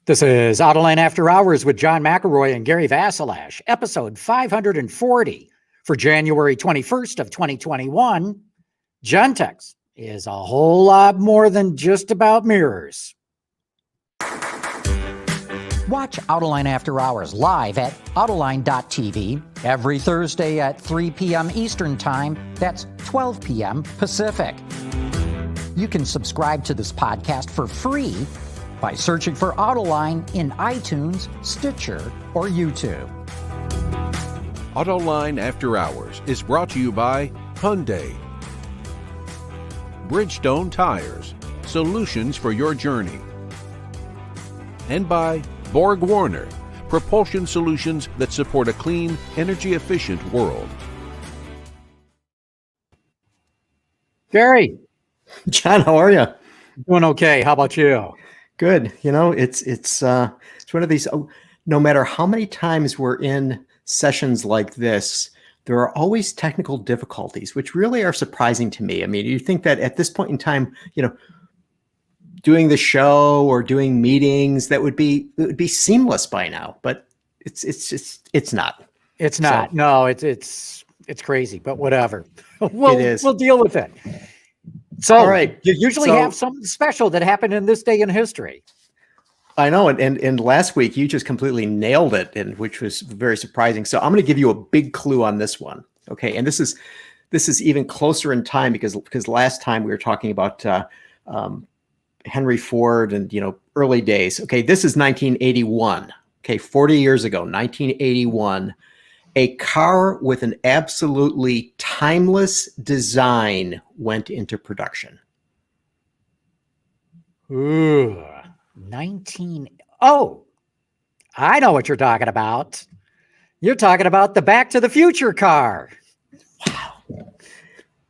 This is Autoline After Hours with John McElroy and Gary Vasilash, episode 540 for January 21st of 2021. Gentex is a whole lot more than just about mirrors. Watch Autoline After Hours live at Autoline.tv every Thursday at 3 p.m. Eastern Time. That's 12 p.m. Pacific. You can subscribe to this podcast for free by searching for Autoline in iTunes, Stitcher, or YouTube. Autoline After Hours is brought to you by Hyundai, Bridgestone Tires, solutions for your journey, and by Borg Warner, propulsion solutions that support a clean, energy-efficient world. Gary. John, how are you? Doing okay. How about you? Good. You know, it's one of these. No matter how many times we're in sessions like this, there are always technical difficulties, which really are surprising to me. I mean, you think that at this point in time, doing the show or doing meetings, it would be seamless by now, but it's not. It's not. So, no, it's crazy, but whatever. We'll deal with it. So, all right. You usually have something special that happened in this day in history. I know, and last week you just completely nailed it, which was very surprising. So I'm going to give you a big clue on this one, okay? And this is even closer in time because last time we were talking about Henry Ford and early days. Okay, this is 1981. Okay, 40 years ago, 1981. A car with an absolutely timeless design went into production. Ooh, Oh, I know what you're talking about. You're talking about the Back to the Future car. Wow.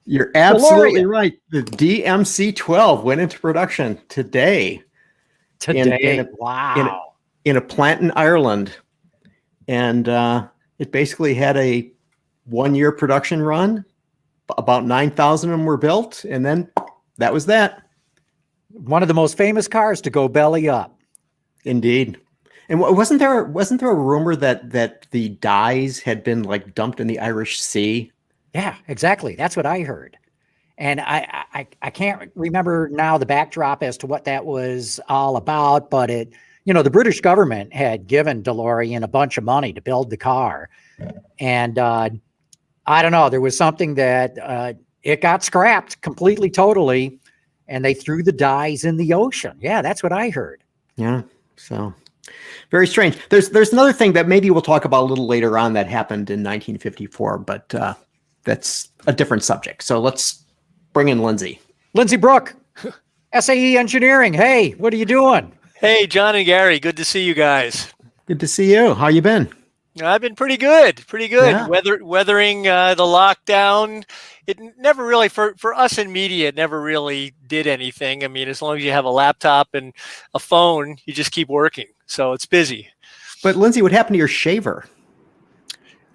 You're absolutely right. The DMC-12 went into production today. Wow. In a plant in Ireland. And it basically had a 1-year production run. About 9,000 of them were built, and then that was that. One of the most famous cars to go belly up. Indeed. And wasn't there a rumor that the dies had been like dumped in the Irish Sea? Yeah, exactly. That's what I heard. And I can't remember now the backdrop as to what that was all about, but the British government had given DeLorean a bunch of money to build the car. And I don't know, there was something that it got scrapped completely, totally, and they threw the dies in the ocean. Yeah, that's what I heard. Yeah, so very strange. There's another thing that maybe we'll talk about a little later on that happened in 1954, but that's a different subject. So let's bring in Lindsay. Lindsay Brooke, SAE Engineering. Hey, what are you doing? Hey, John and Gary, good to see you guys. Good to see you. How you been? I've been pretty good. Yeah. Weathering the lockdown. It never really, for us in media, it never really did anything. I mean, as long as you have a laptop and a phone, you just keep working. So it's busy. But Lindsay, what happened to your shaver?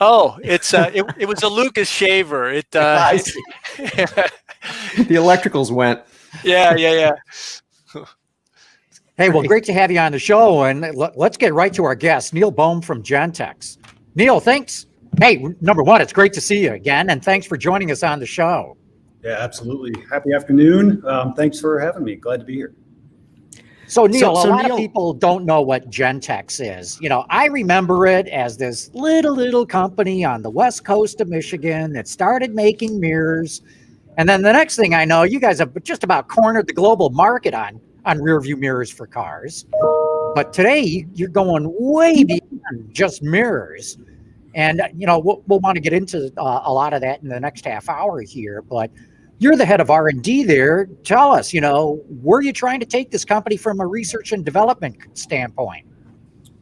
Oh, it was a Lucas shaver. I see. The electricals went. Yeah. Hey, well, great to have you on the show, and let's get right to our guest, Neil Boehm from Gentex. Neil, thanks. Hey, number one, it's great to see you again, and thanks for joining us on the show. Yeah, absolutely. Happy afternoon. Thanks for having me. Glad to be here. So, Neil, a lot of people don't know what Gentex is. I remember it as this little company on the west coast of Michigan that started making mirrors, and then the next thing I know, you guys have just about cornered the global market on rear view mirrors for cars. But today you're going way beyond just mirrors. And, we'll want to get into a lot of that in the next half hour here, but you're the head of R&D there. Tell us, were you trying to take this company from a research and development standpoint?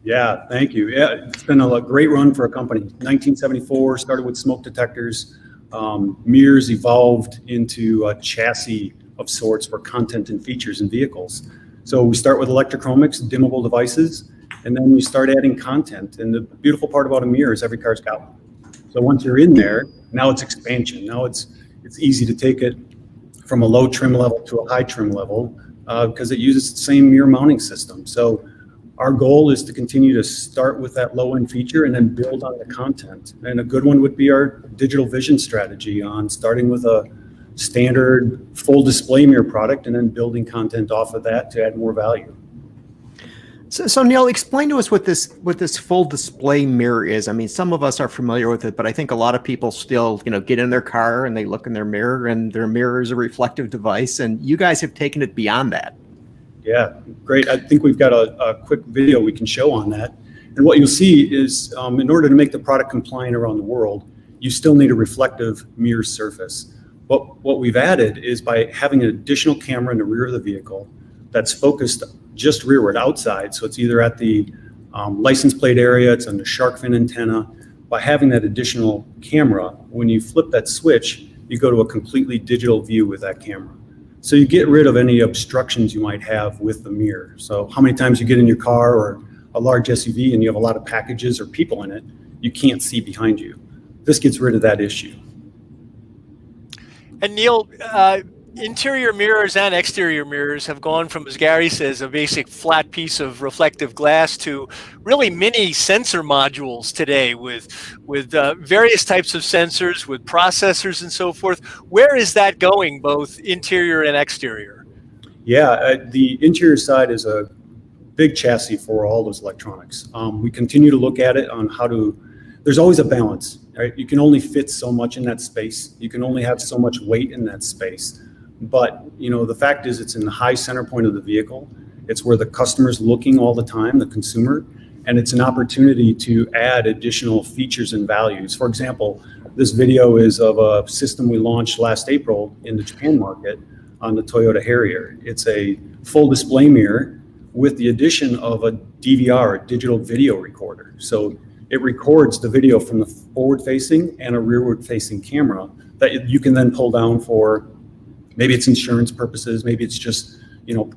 Yeah, thank you. Yeah, it's been a great run for a company. 1974, started with smoke detectors. Mirrors evolved into a chassis of sorts for content and features in vehicles. So we start with electrochromics, dimmable devices, and then we start adding content. And the beautiful part about a mirror is every car's got one. So once you're in there, now it's expansion. Now it's easy to take it from a low trim level to a high trim level because it uses the same mirror mounting system. So Our goal is to continue to start with that low-end feature and then build on the content. And a good one would be our digital vision strategy on starting with a standard full display mirror product and then building content off of that to add more value. So Neil, explain to us what this full display mirror is. I mean, some of us are familiar with it, but I think a lot of people still, get in their car and they look in their mirror, and their mirror is a reflective device. And you guys have taken it beyond that. Yeah, great. I think we've got a quick video we can show on that. And what you'll see is, in order to make the product compliant around the world, you still need a reflective mirror surface. But what we've added is by having an additional camera in the rear of the vehicle that's focused just rearward outside. So it's either at the license plate area, it's on the shark fin antenna. By having that additional camera, when you flip that switch, you go to a completely digital view with that camera. So you get rid of any obstructions you might have with the mirror. So how many times you get in your car or a large SUV and you have a lot of packages or people in it, you can't see behind you. This gets rid of that issue. And Neil, interior mirrors and exterior mirrors have gone from, as Gary says, a basic flat piece of reflective glass to really mini sensor modules today with various types of sensors, with processors and so forth. Where is that going, both interior and exterior? Yeah, the interior side is a big chassis for all those electronics. We continue to look at it on how to, there's always a balance, right? You can only fit so much in that space. You can only have so much weight in that space. But, the fact is it's in the high center point of the vehicle. It's where the customer's looking all the time, the consumer, and it's an opportunity to add additional features and values. For example, this video is of a system we launched last April in the Japan market on the Toyota Harrier. It's a full display mirror with the addition of a DVR, a digital video recorder. So it records the video from the forward-facing and a rearward-facing camera that you can then pull down for. Maybe it's insurance purposes. Maybe it's just,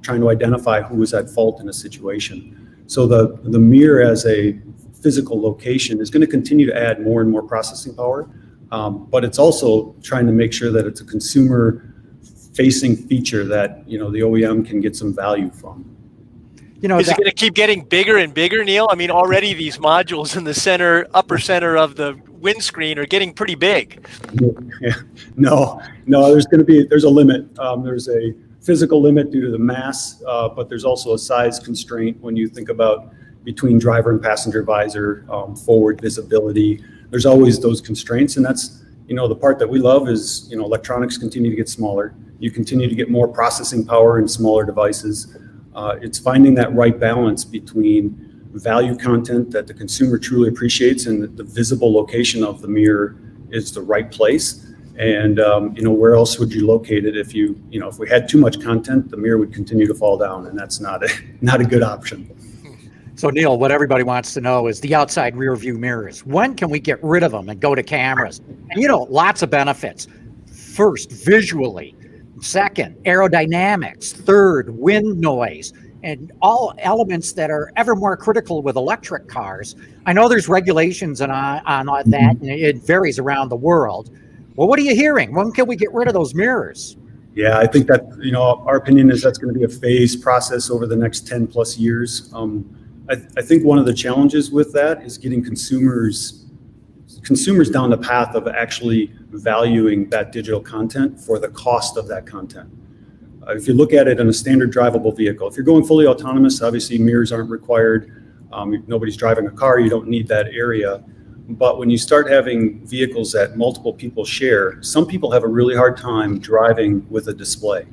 trying to identify who was at fault in a situation. So the mirror as a physical location is going to continue to add more and more processing power, but it's also trying to make sure that it's a consumer-facing feature that, the OEM can get some value from. Is it going to keep getting bigger and bigger, Neil? I mean, already these modules in the upper center of the windscreen are getting pretty big. Yeah. No, there's a limit. There's a physical limit due to the mass, but there's also a size constraint when you think about between driver and passenger visor, forward visibility. There's always those constraints, and that's, the part that we love is, electronics continue to get smaller. You continue to get more processing power in smaller devices. It's finding that right balance between value content that the consumer truly appreciates and that the visible location of the mirror is the right place. And, where else would you locate it if if we had too much content, the mirror would continue to fall down, and that's not a good option. So Neil, what everybody wants to know is the outside rear view mirrors. When can we get rid of them and go to cameras? And, lots of benefits. First, visually. Second, aerodynamics. Third, wind noise. And all elements that are ever more critical with electric cars. I know there's regulations on that, and it varies around the world. Well, what are you hearing? When can we get rid of those mirrors? Yeah, I think that, our opinion is that's going to be a phased process over the next 10 plus years. I think one of the challenges with that is getting consumers down the path of actually valuing that digital content for the cost of that content. If you look at it in a standard drivable vehicle, if you're going fully autonomous, obviously mirrors aren't required. Nobody's driving a car, you don't need that area. But when you start having vehicles that multiple people share, some people have a really hard time driving with a display.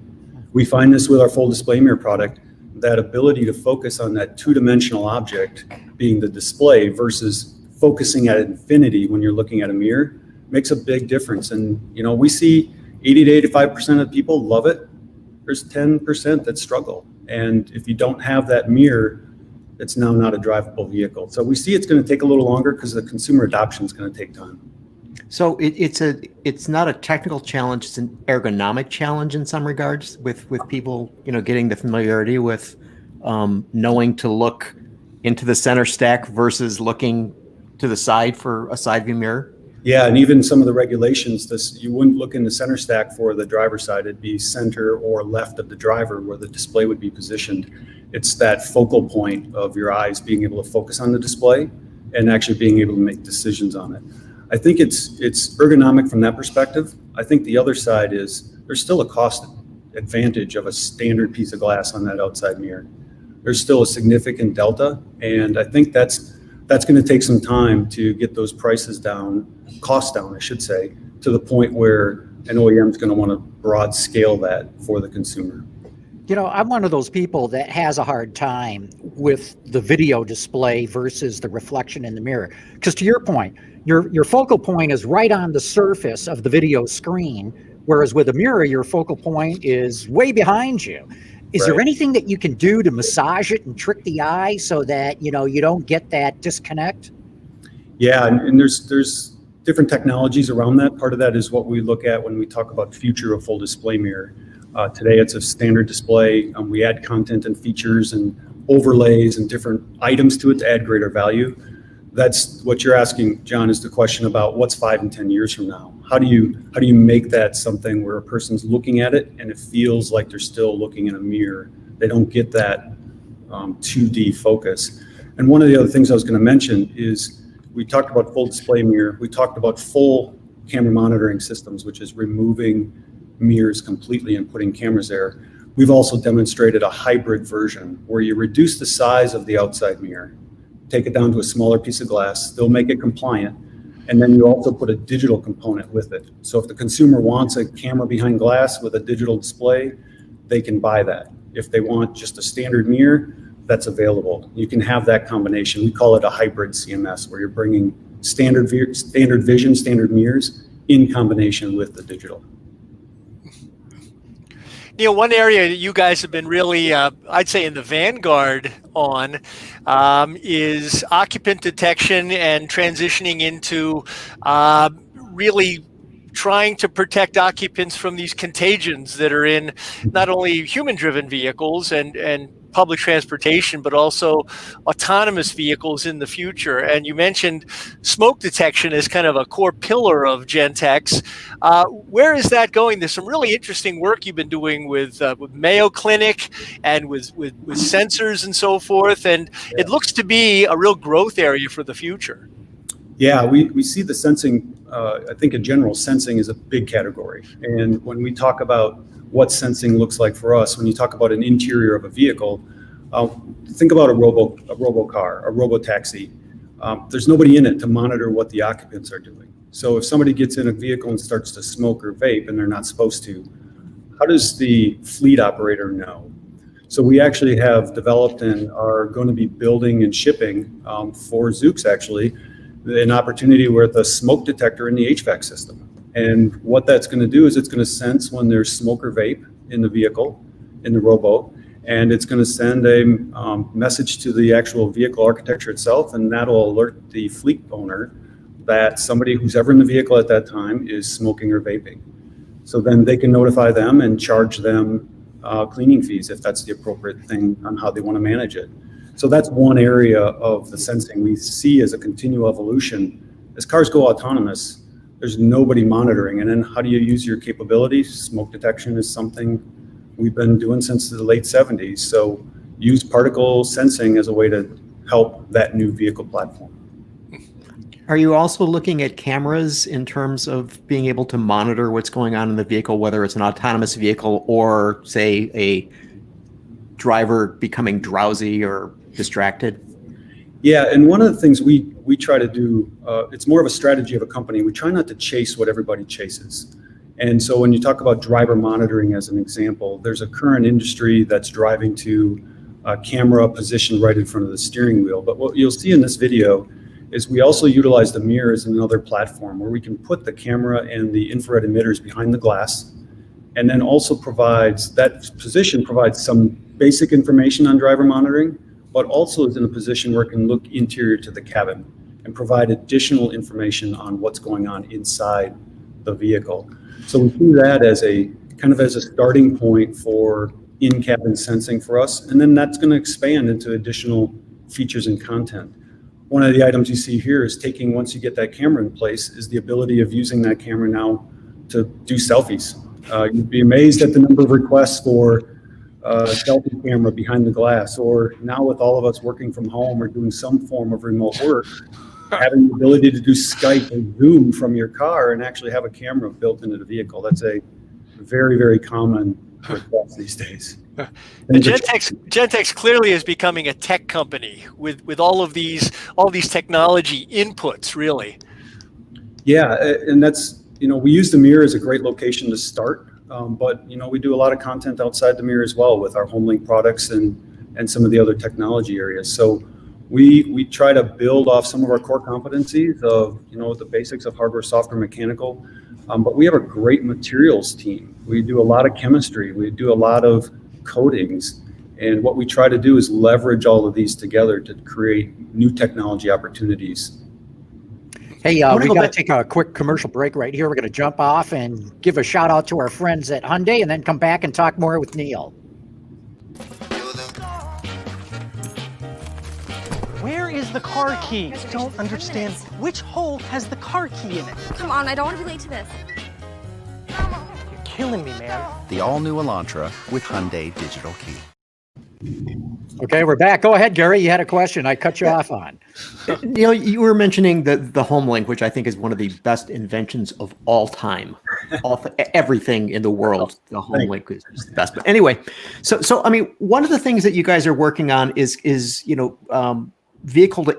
We find this with our full display mirror product, that ability to focus on that two-dimensional object being the display versus focusing at infinity when you're looking at a mirror makes a big difference. And, we see 80 to 85% of people love it. There's 10% that struggle. And if you don't have that mirror, it's now not a drivable vehicle. So we see it's going to take a little longer because the consumer adoption is going to take time. So it's not a technical challenge, it's an ergonomic challenge in some regards with people, getting the familiarity with knowing to look into the center stack versus looking to the side for a side view mirror. Yeah, and even some of the regulations, this you wouldn't look in the center stack for the driver's side. It'd be center or left of the driver where the display would be positioned. It's that focal point of your eyes being able to focus on the display and actually being able to make decisions on it. I think it's ergonomic from that perspective. I think the other side is there's still a cost advantage of a standard piece of glass on that outside mirror. There's still a significant delta, and I think that's going to take some time to get those prices down, costs down, I should say, to the point where an OEM is going to want to broad scale that for the consumer. You know, I'm one of those people that has a hard time with the video display versus the reflection in the mirror. Because to your point, your focal point is right on the surface of the video screen, whereas with a mirror, your focal point is way behind you. Is there anything that you can do to massage it and trick the eye so that, you don't get that disconnect? Yeah, and there's different technologies around that. Part of that is what we look at when we talk about future of full display mirror. Today it's a standard display. We add content and features and overlays and different items to it to add greater value. That's what you're asking, John, is the question about what's 5 and 10 years from now. How do you make that something where a person's looking at it and it feels like they're still looking in a mirror? They don't get that 2D focus. And one of the other things I was going to mention is we talked about full display mirror. We talked about full camera monitoring systems, which is removing mirrors completely and putting cameras there. We've also demonstrated a hybrid version where you reduce the size of the outside mirror, take it down to a smaller piece of glass, still make it compliant, and then you also put a digital component with it. So if the consumer wants a camera behind glass with a digital display, they can buy that. If they want just a standard mirror, that's available. You can have that combination. We call it a hybrid CMS, where you're bringing standard vision, standard mirrors in combination with the digital. Neil, one area that you guys have been really, I'd say, in the vanguard on is occupant detection and transitioning into really trying to protect occupants from these contagions that are in not only human-driven vehicles and public transportation, but also autonomous vehicles in the future. And you mentioned smoke detection as kind of a core pillar of Gentex. Where is that going? There's some really interesting work you've been doing with Mayo Clinic and with sensors and so forth. And it looks to be a real growth area for the future. Yeah, we see the sensing, I think in general, sensing is a big category. And when we talk about what sensing looks like for us, when you talk about an interior of a vehicle, think about a robo car, a robo taxi. There's nobody in it to monitor what the occupants are doing. So if somebody gets in a vehicle and starts to smoke or vape and they're not supposed to, how does the fleet operator know? So we actually have developed and are going to be building and shipping for Zoox actually, an opportunity with a smoke detector in the HVAC system. And what that's going to do is it's going to sense when there's smoke or vape in the vehicle, in the robo, and it's going to send a message to the actual vehicle architecture itself, and that'll alert the fleet owner that somebody who's ever in the vehicle at that time is smoking or vaping. So then they can notify them and charge them cleaning fees if that's the appropriate thing on how they want to manage it. So that's one area of the sensing we see as a continual evolution. As cars go autonomous, there's nobody monitoring. And then how do you use your capabilities? Smoke detection is something we've been doing since the late 70s. So use particle sensing as a way to help that new vehicle platform. Are you also looking at cameras in terms of being able to monitor what's going on in the vehicle, whether it's an autonomous vehicle or, say, a driver becoming drowsy or distracted? Yeah, and one of the things we try to do, it's more of a strategy of a company. We try not to chase what everybody chases. And so when you talk about driver monitoring as an example, there's a current industry that's driving to a camera positioned right in front of the steering wheel. But what you'll see in this video is we also utilize the mirror as another platform where we can put the camera and the infrared emitters behind the glass, and then also provides some basic information on driver monitoring, but also is in a position where it can look interior to the cabin and provide additional information on what's going on inside the vehicle. So we see that as a kind of as a starting point for in-cabin sensing for us, and then that's going to expand into additional features and content. one of the items you see here is taking, once you get that camera in place, is the ability of using that camera now to do selfies. You'd be amazed at the number of requests for selfie camera behind the glass, or now with all of us working from home or doing some form of remote work, having the ability to do Skype or Zoom from your car and actually have a camera built into the vehicle. That's a very, very common request these days. And Gentex clearly is becoming a tech company with all these technology inputs, really. Yeah, and that's, we use the mirror as a great location to start, but we do a lot of content outside the mirror as well with our HomeLink products and some of the other technology areas. So we try to build off some of our core competencies of the basics of hardware, software, mechanical, but we have a great materials team. We do a lot of chemistry. We do a lot of coatings, and what we try to do is leverage all of these together to create new technology opportunities. Hey, we got to take a quick commercial break right here. We're going to jump off and give a shout out to our friends at Hyundai, and then come back and talk more with Neil. Where is the car key? I don't understand. Which hole has the car key in it? Come on, I don't want to be late to this. You're killing me, man. The all-new Elantra with Hyundai Digital Key. Okay, we're back. Go ahead, Gary. You had a question I cut you off on. You were mentioning the HomeLink, which I think is one of the best inventions of all time. Everything in the world, the HomeLink is the best. But anyway, so I mean, one of the things that you guys are working on is vehicle to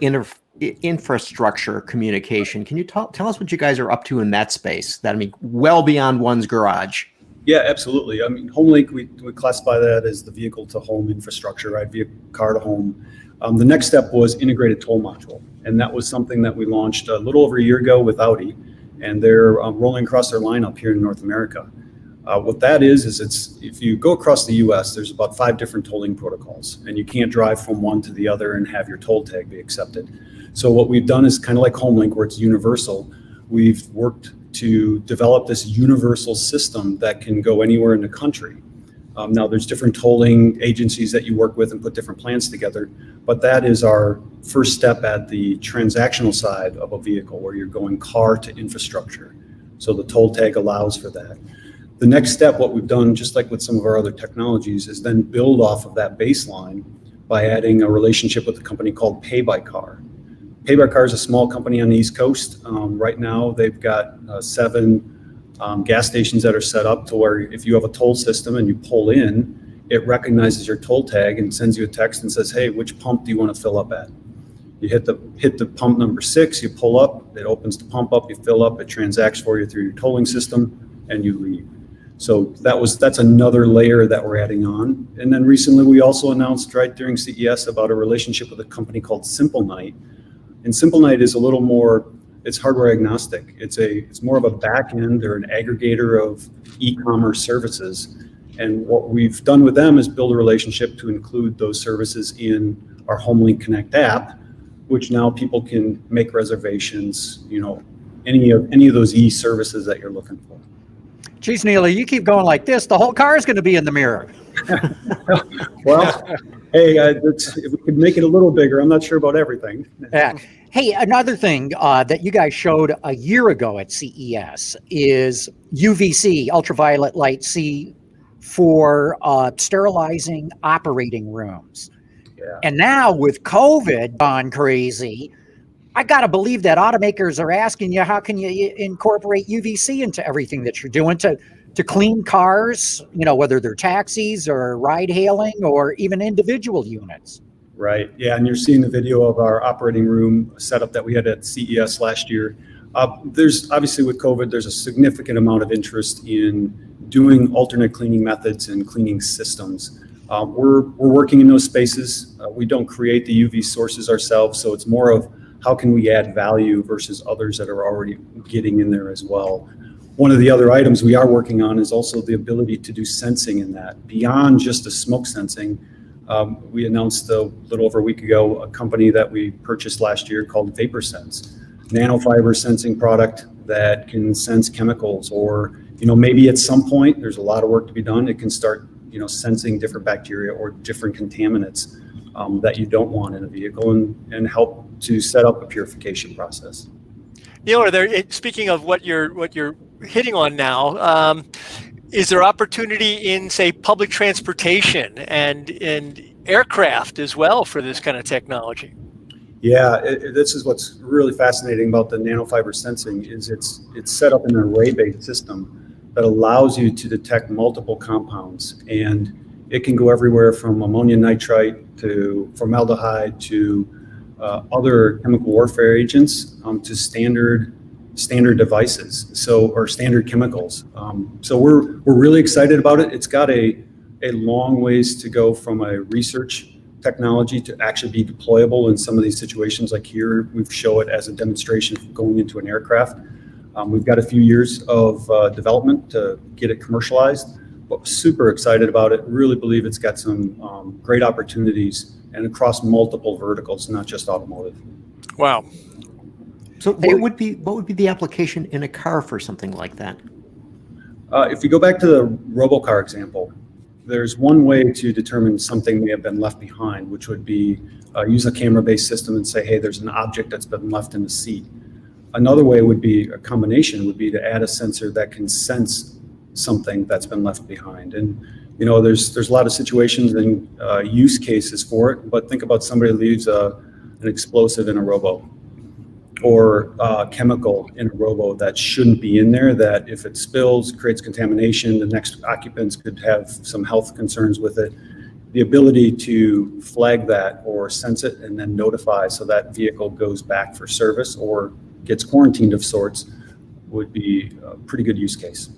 infrastructure communication. Can you tell us what you guys are up to in that space? That, I mean, well beyond one's garage. Yeah, absolutely. I mean, HomeLink, we classify that as the vehicle to home infrastructure, right? Via car to home. The next step was integrated toll module. And that was something that we launched a little over a year ago with Audi, and they're rolling across their lineup here in North America. What that is it's, if you go across the US, there's about 5 different tolling protocols, and you can't drive from one to the other and have your toll tag be accepted. So what we've done is kind of like HomeLink, where it's universal. We've worked to develop this universal system that can go anywhere in the country. Now there's different tolling agencies that you work with and put different plans together, but that is our first step at the transactional side of a vehicle, where you're going car to infrastructure. So the toll tag allows for that. The next step, what we've done, just like with some of our other technologies, is then build off of that baseline by adding a relationship with a company called Pay by Car. Pay by Car is a small company on the East Coast. Right now, they've got 7 gas stations that are set up to where if you have a toll system and you pull in, it recognizes your toll tag and sends you a text and says, hey, which pump do you want to fill up at? You hit the pump number 6, you pull up, it opens the pump up, you fill up, it transacts for you through your tolling system, and you leave. So that's another layer that we're adding on. And then recently we also announced right during CES about a relationship with a company called Simple Night. And Simple Night is a little more, it's hardware agnostic. It's more of a back end or an aggregator of e-commerce services. And what we've done with them is build a relationship to include those services in our HomeLink Connect app, which now people can make reservations, any of those e-services that you're looking for. Geez, Neil, you keep going like this, the whole car is going to be in the mirror. Well, hey, if we could make it a little bigger, I'm not sure about everything. Yeah. Hey, another thing that you guys showed a year ago at CES is UVC, ultraviolet light C, for sterilizing operating rooms. Yeah. And now with COVID gone crazy, I got to believe that automakers are asking you, how can you incorporate UVC into everything that you're doing to clean cars, whether they're taxis or ride hailing or even individual units. Right. Yeah. And you're seeing the video of our operating room setup that we had at CES last year. There's obviously with COVID, there's a significant amount of interest in doing alternate cleaning methods and cleaning systems. We're working in those spaces. We don't create the UV sources ourselves. So it's more of how can we add value versus others that are already getting in there as well. One of the other items we are working on is also the ability to do sensing in that. Beyond just the smoke sensing, we announced a little over a week ago a company that we purchased last year called VaporSense, nanofiber sensing product that can sense chemicals, or maybe at some point there's a lot of work to be done. It can start sensing different bacteria or different contaminants that you don't want in a vehicle, and help to set up a purification process. Are there, speaking of what you're hitting on now, is there opportunity in, say, public transportation and aircraft as well for this kind of technology? Yeah, this is what's really fascinating about the nanofiber sensing is it's set up in an array-based system that allows you to detect multiple compounds, and it can go everywhere from ammonium nitrite to formaldehyde to other chemical warfare agents to standard devices, or standard chemicals. So we're really excited about it. It's got a long ways to go from a research technology to actually be deployable in some of these situations. Like here, we've shown it as a demonstration going into an aircraft. We've got a few years of development to get it commercialized, but super excited about it. Really believe it's got some great opportunities and across multiple verticals, not just automotive. Wow. So what would be the application in a car for something like that? If you go back to the robocar example, there's one way to determine something may have been left behind, which would be use a camera-based system and say, hey, there's an object that's been left in the seat. Another way would be a combination, would be to add a sensor that can sense something that's been left behind. And there's a lot of situations and use cases for it, but think about somebody who leaves an explosive in a robo, or chemical in a robo that shouldn't be in there, that if it spills, creates contamination, the next occupants could have some health concerns with it. The ability to flag that or sense it and then notify so that vehicle goes back for service or gets quarantined of sorts would be a pretty good use case.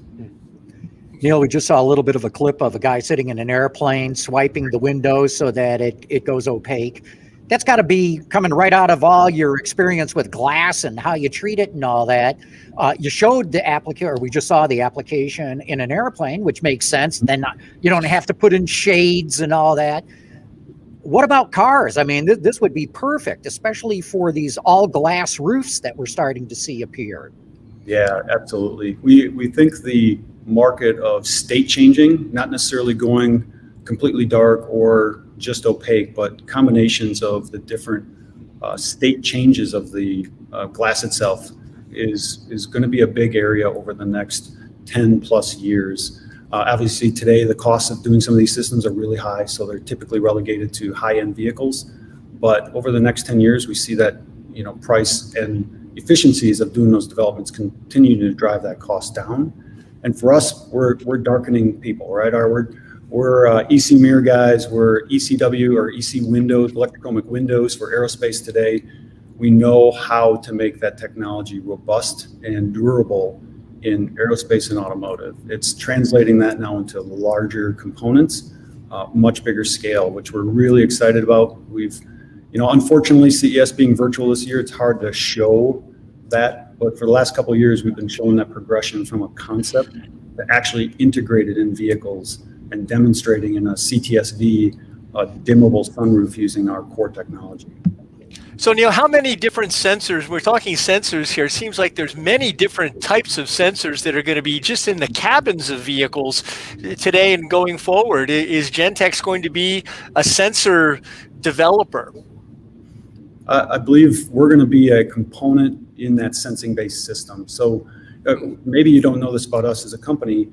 Neil, we just saw a little bit of a clip of a guy sitting in an airplane swiping the windows so that it goes opaque. That's got to be coming right out of all your experience with glass and how you treat it and all that. You showed the application, or we just saw the application in an airplane, which makes sense. Then you don't have to put in shades and all that. What about cars? I mean, this would be perfect, especially for these all glass roofs that we're starting to see appear. Yeah, absolutely. We think the market of state changing, not necessarily going completely dark or just opaque, but combinations of the different state changes of the glass itself is going to be a big area over the next 10 plus years. Obviously today the costs of doing some of these systems are really high, so they're typically relegated to high-end vehicles. But over the next 10 years, we see that price and efficiencies of doing those developments continue to drive that cost down. And for us, we're darkening people, right? We're EC mirror guys, we're ECW or EC windows, electrochromic windows for aerospace today. We know how to make that technology robust and durable in aerospace and automotive. It's translating that now into larger components, much bigger scale, which we're really excited about. We've, unfortunately, CES being virtual this year, it's hard to show that, but for the last couple of years, we've been showing that progression from a concept to actually integrated in vehicles and demonstrating in a CTSV, a dimmable sunroof using our core technology. So Neil, how many different sensors, we're talking sensors here, it seems like there's many different types of sensors that are going to be just in the cabins of vehicles today and going forward. Is Gentex going to be a sensor developer? I believe we're going to be a component in that sensing-based system. So maybe you don't know this about us as a company.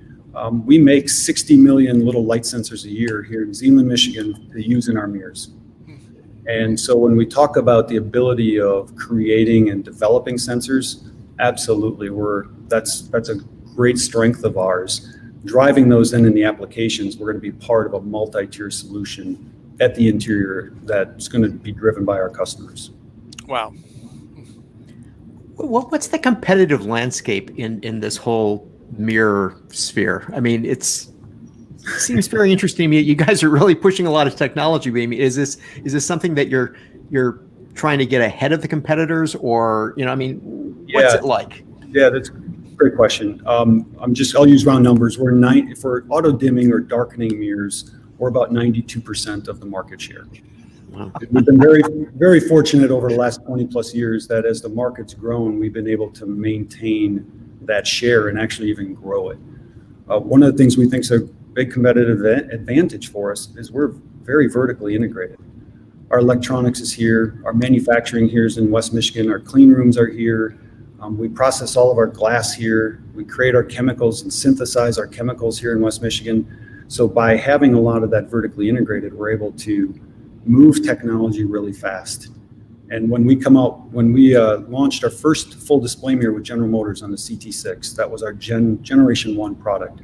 We make 60 million little light sensors a year here in Zeeland, Michigan to use in our mirrors. And so when we talk about the ability of creating and developing sensors, absolutely, that's a great strength of ours. Driving those in the applications, we're going to be part of a multi-tier solution at the interior that's going to be driven by our customers. Wow. What's the competitive landscape in this whole mirror sphere? I mean, it seems very interesting to me. You guys are really pushing a lot of technology. I mean, is this something that you're trying to get ahead of the competitors, or what's it like? Yeah, that's a great question. I'll use round numbers. For auto dimming or darkening mirrors, we're about 92% of the market share. Wow. We've been very, very fortunate over the last 20 plus years that as the market's grown, we've been able to maintain that share and actually even grow it. One of the things we think is a big competitive advantage for us is we're very vertically integrated. Our electronics is here. Our manufacturing here is in West Michigan. Our clean rooms are here. We process all of our glass here. We create our chemicals and synthesize our chemicals here in West Michigan. So by having a lot of that vertically integrated, we're able to move technology really fast. And when we launched our first full display mirror with General Motors on the CT6, that was our Generation 1 product.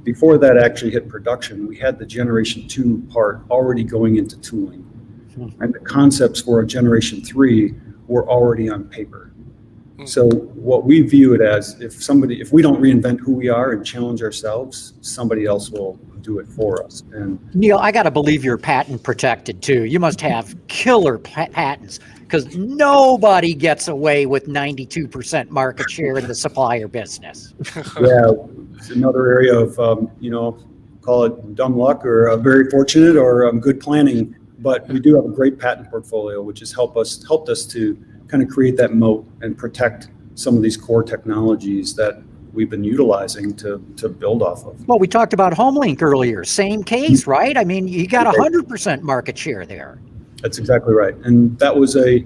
Before that actually hit production, we had the Generation 2 part already going into tooling. And the concepts for a Generation 3 were already on paper. So what we view it as, if we don't reinvent who we are and challenge ourselves, somebody else will do it for us. And Neil, I got to believe you're patent protected too. You must have killer patents, because nobody gets away with 92% market share in the supplier business. yeah, it's another area of, call it dumb luck or very fortunate or good planning. But we do have a great patent portfolio, which has helped us to kind of create that moat and protect some of these core technologies that we've been utilizing to build off of. Well, we talked about HomeLink earlier. Same case, right? I mean, you got 100% market share there. That's exactly right. And that was a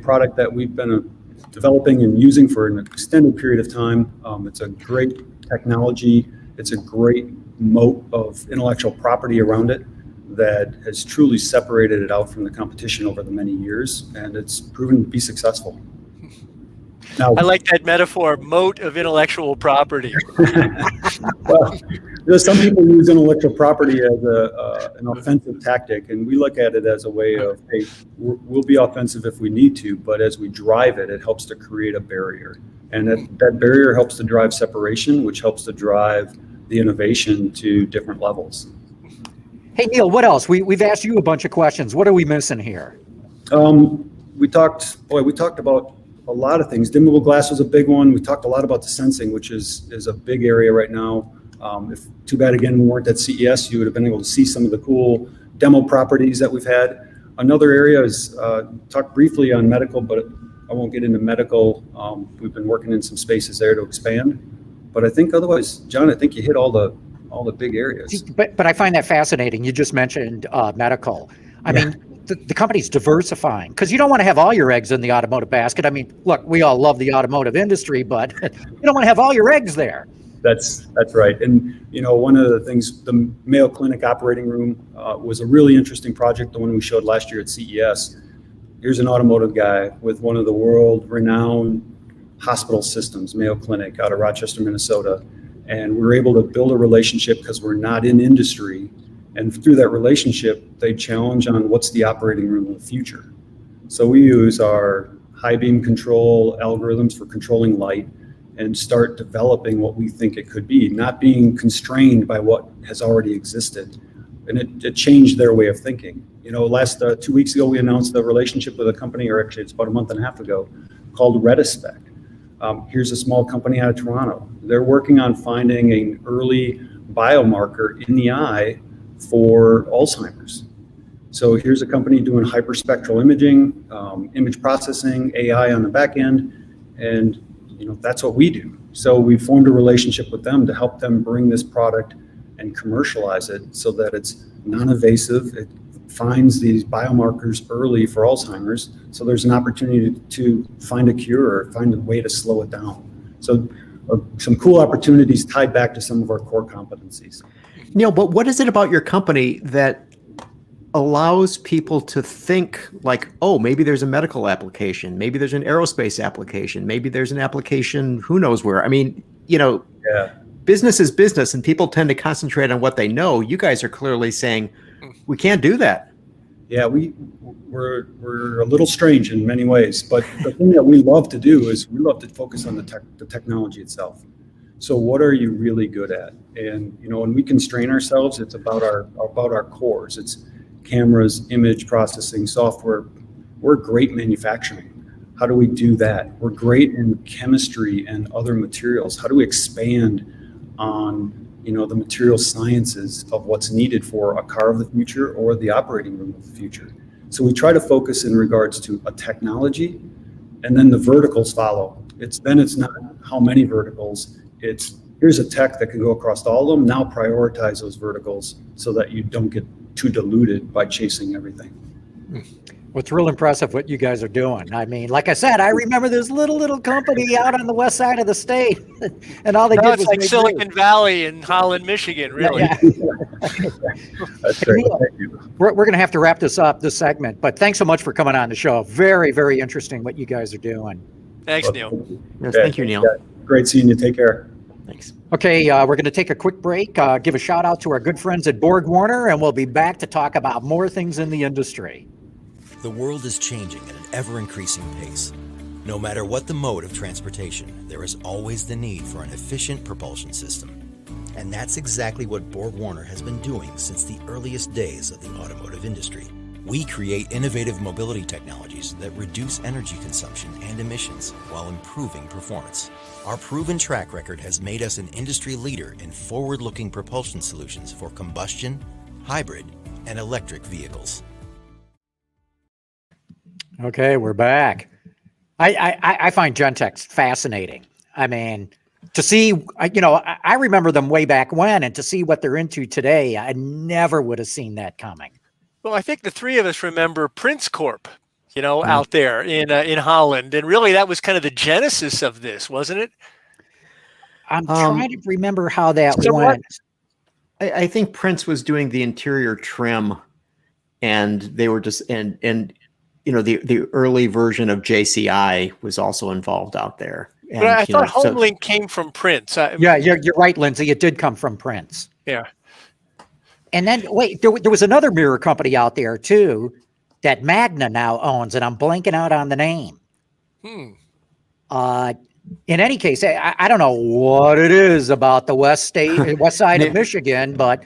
product that we've been developing and using for an extended period of time. It's a great technology. It's a great moat of intellectual property around it that has truly separated it out from the competition over the many years, and it's proven to be successul. Now, I like that metaphor, moat of intellectual property. Well, some people use intellectual property as an offensive tactic, and we look at it as a way of, hey, we'll be offensive if we need to, but as we drive it, it helps to create a barrier. And that barrier helps to drive separation, which helps to drive the innovation to different levels. Hey, Neil, what else? We've asked you a bunch of questions. What are we missing here? We talked about a lot of things. Dimmable glass was a big one. We talked a lot about the sensing, which is a big area right now. Too bad, again, we weren't at CES. You would have been able to see some of the cool demo properties that we've had. Another area is, talked briefly on medical, but I won't get into medical. We've been working in some spaces there to expand. But I think otherwise, John, I think you hit all the big areas. But I find that fascinating. You just mentioned medical. I mean, the company's diversifying, because you don't want to have all your eggs in the automotive basket. I mean, look, we all love the automotive industry, but you don't want to have all your eggs there. That's right. And, one of the things, the Mayo Clinic operating room was a really interesting project, the one we showed last year at CES. Here's an automotive guy with one of the world-renowned hospital systems, Mayo Clinic, out of Rochester, Minnesota. And we were able to build a relationship because we're not in industry. And through that relationship, they challenge on what's the operating room of the future. So we use our high beam control algorithms for controlling light and start developing what we think it could be, not being constrained by what has already existed. And it changed their way of thinking. Last 2 weeks ago, we announced a relationship with a company, or actually it's about a month and a half ago, called Retispec. Here's a small company out of Toronto. They're working on finding an early biomarker in the eye for Alzheimer's. So here's a company doing hyperspectral imaging, image processing, AI on the back end, and that's what we do. So we formed a relationship with them to help them bring this product and commercialize it so that it's non-invasive. It finds these biomarkers early for Alzheimer's, so there's an opportunity to find a cure or find a way to slow it down. So some cool opportunities tied back to some of our core competencies. Neil, but what is it about your company that allows people to think like, oh, maybe there's a medical application, maybe there's an aerospace application, maybe there's an application, who knows where? I mean, business is business, and people tend to concentrate on what they know. You guys are clearly saying, we can't do that. Yeah, we're a little strange in many ways, but the thing that we love to do is we love to focus on the technology itself. So what are you really good at? And when we constrain ourselves, it's about our cores. It's cameras, image processing, software. We're great manufacturing. How do we do that? We're great in chemistry and other materials. How do we expand on the material sciences of what's needed for a car of the future or the operating room of the future? So we try to focus in regards to a technology, and then the verticals follow. It's not how many verticals. It's here's a tech that can go across all of them. Now prioritize those verticals so that you don't get too diluted by chasing everything. Well, it's real impressive what you guys are doing. I mean, like I said, I remember this little company out on the west side of the state, and all they No, did it's was like make Silicon mirrors. Valley in Holland, Michigan, really. Yeah. That's great. Neil, Thank you. we're going to have to wrap this up, this segment, but thanks so much for coming on the show. Very, very interesting what you guys are doing. Thanks, Neil. Yes, Okay, thank you, Neil. yeah, great seeing you. Take care. Thanks. Okay, we're going to take a quick break, give a shout out to our good friends at Borg Warner, and we'll be back to talk about more things in the industry. The world is changing at an ever-increasing pace. No matter what the mode of transportation, there is always the need for an efficient propulsion system. And that's exactly what Borg Warner has been doing since the earliest days of the automotive industry. We create innovative mobility technologies that reduce energy consumption and emissions while improving performance. Our proven track record has made us an industry leader in forward-looking propulsion solutions for combustion, hybrid, and electric vehicles. Okay, we're back. I find Gentex fascinating. I mean, to see, I remember them way back when, and to see what they're into today, I never would have seen that coming. Well, I think the three of us remember Prince Corp, out there in Holland. And really, that was kind of the genesis of this, wasn't it? I'm trying to remember how that So went. I think Prince was doing the interior trim, and they were just the early version of JCI was also involved out there. And, But I thought HomeLink came from Prince. Yeah, you're right, Lindsay. It did come from Prince. Yeah. And then, wait, there was another mirror company out there, too, that Magna now owns, and I'm blanking out on the name. In any case, I don't know what it is about the west side of Michigan, but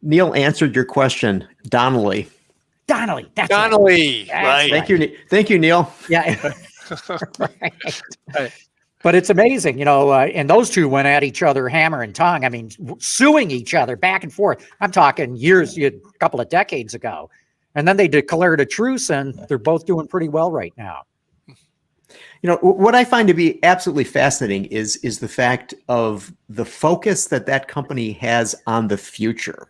Neil answered your question. Donnelly. Donnelly. That's Donnelly. Right. Right. Thank you, Neil. Yeah. Right. But it's amazing, and those two went at each other hammer and tongue. I mean, suing each other back and forth. I'm talking years, a couple of decades ago. And then they declared a truce, and they're both doing pretty well right now. What I find to be absolutely fascinating is the fact of the focus that company has on the future.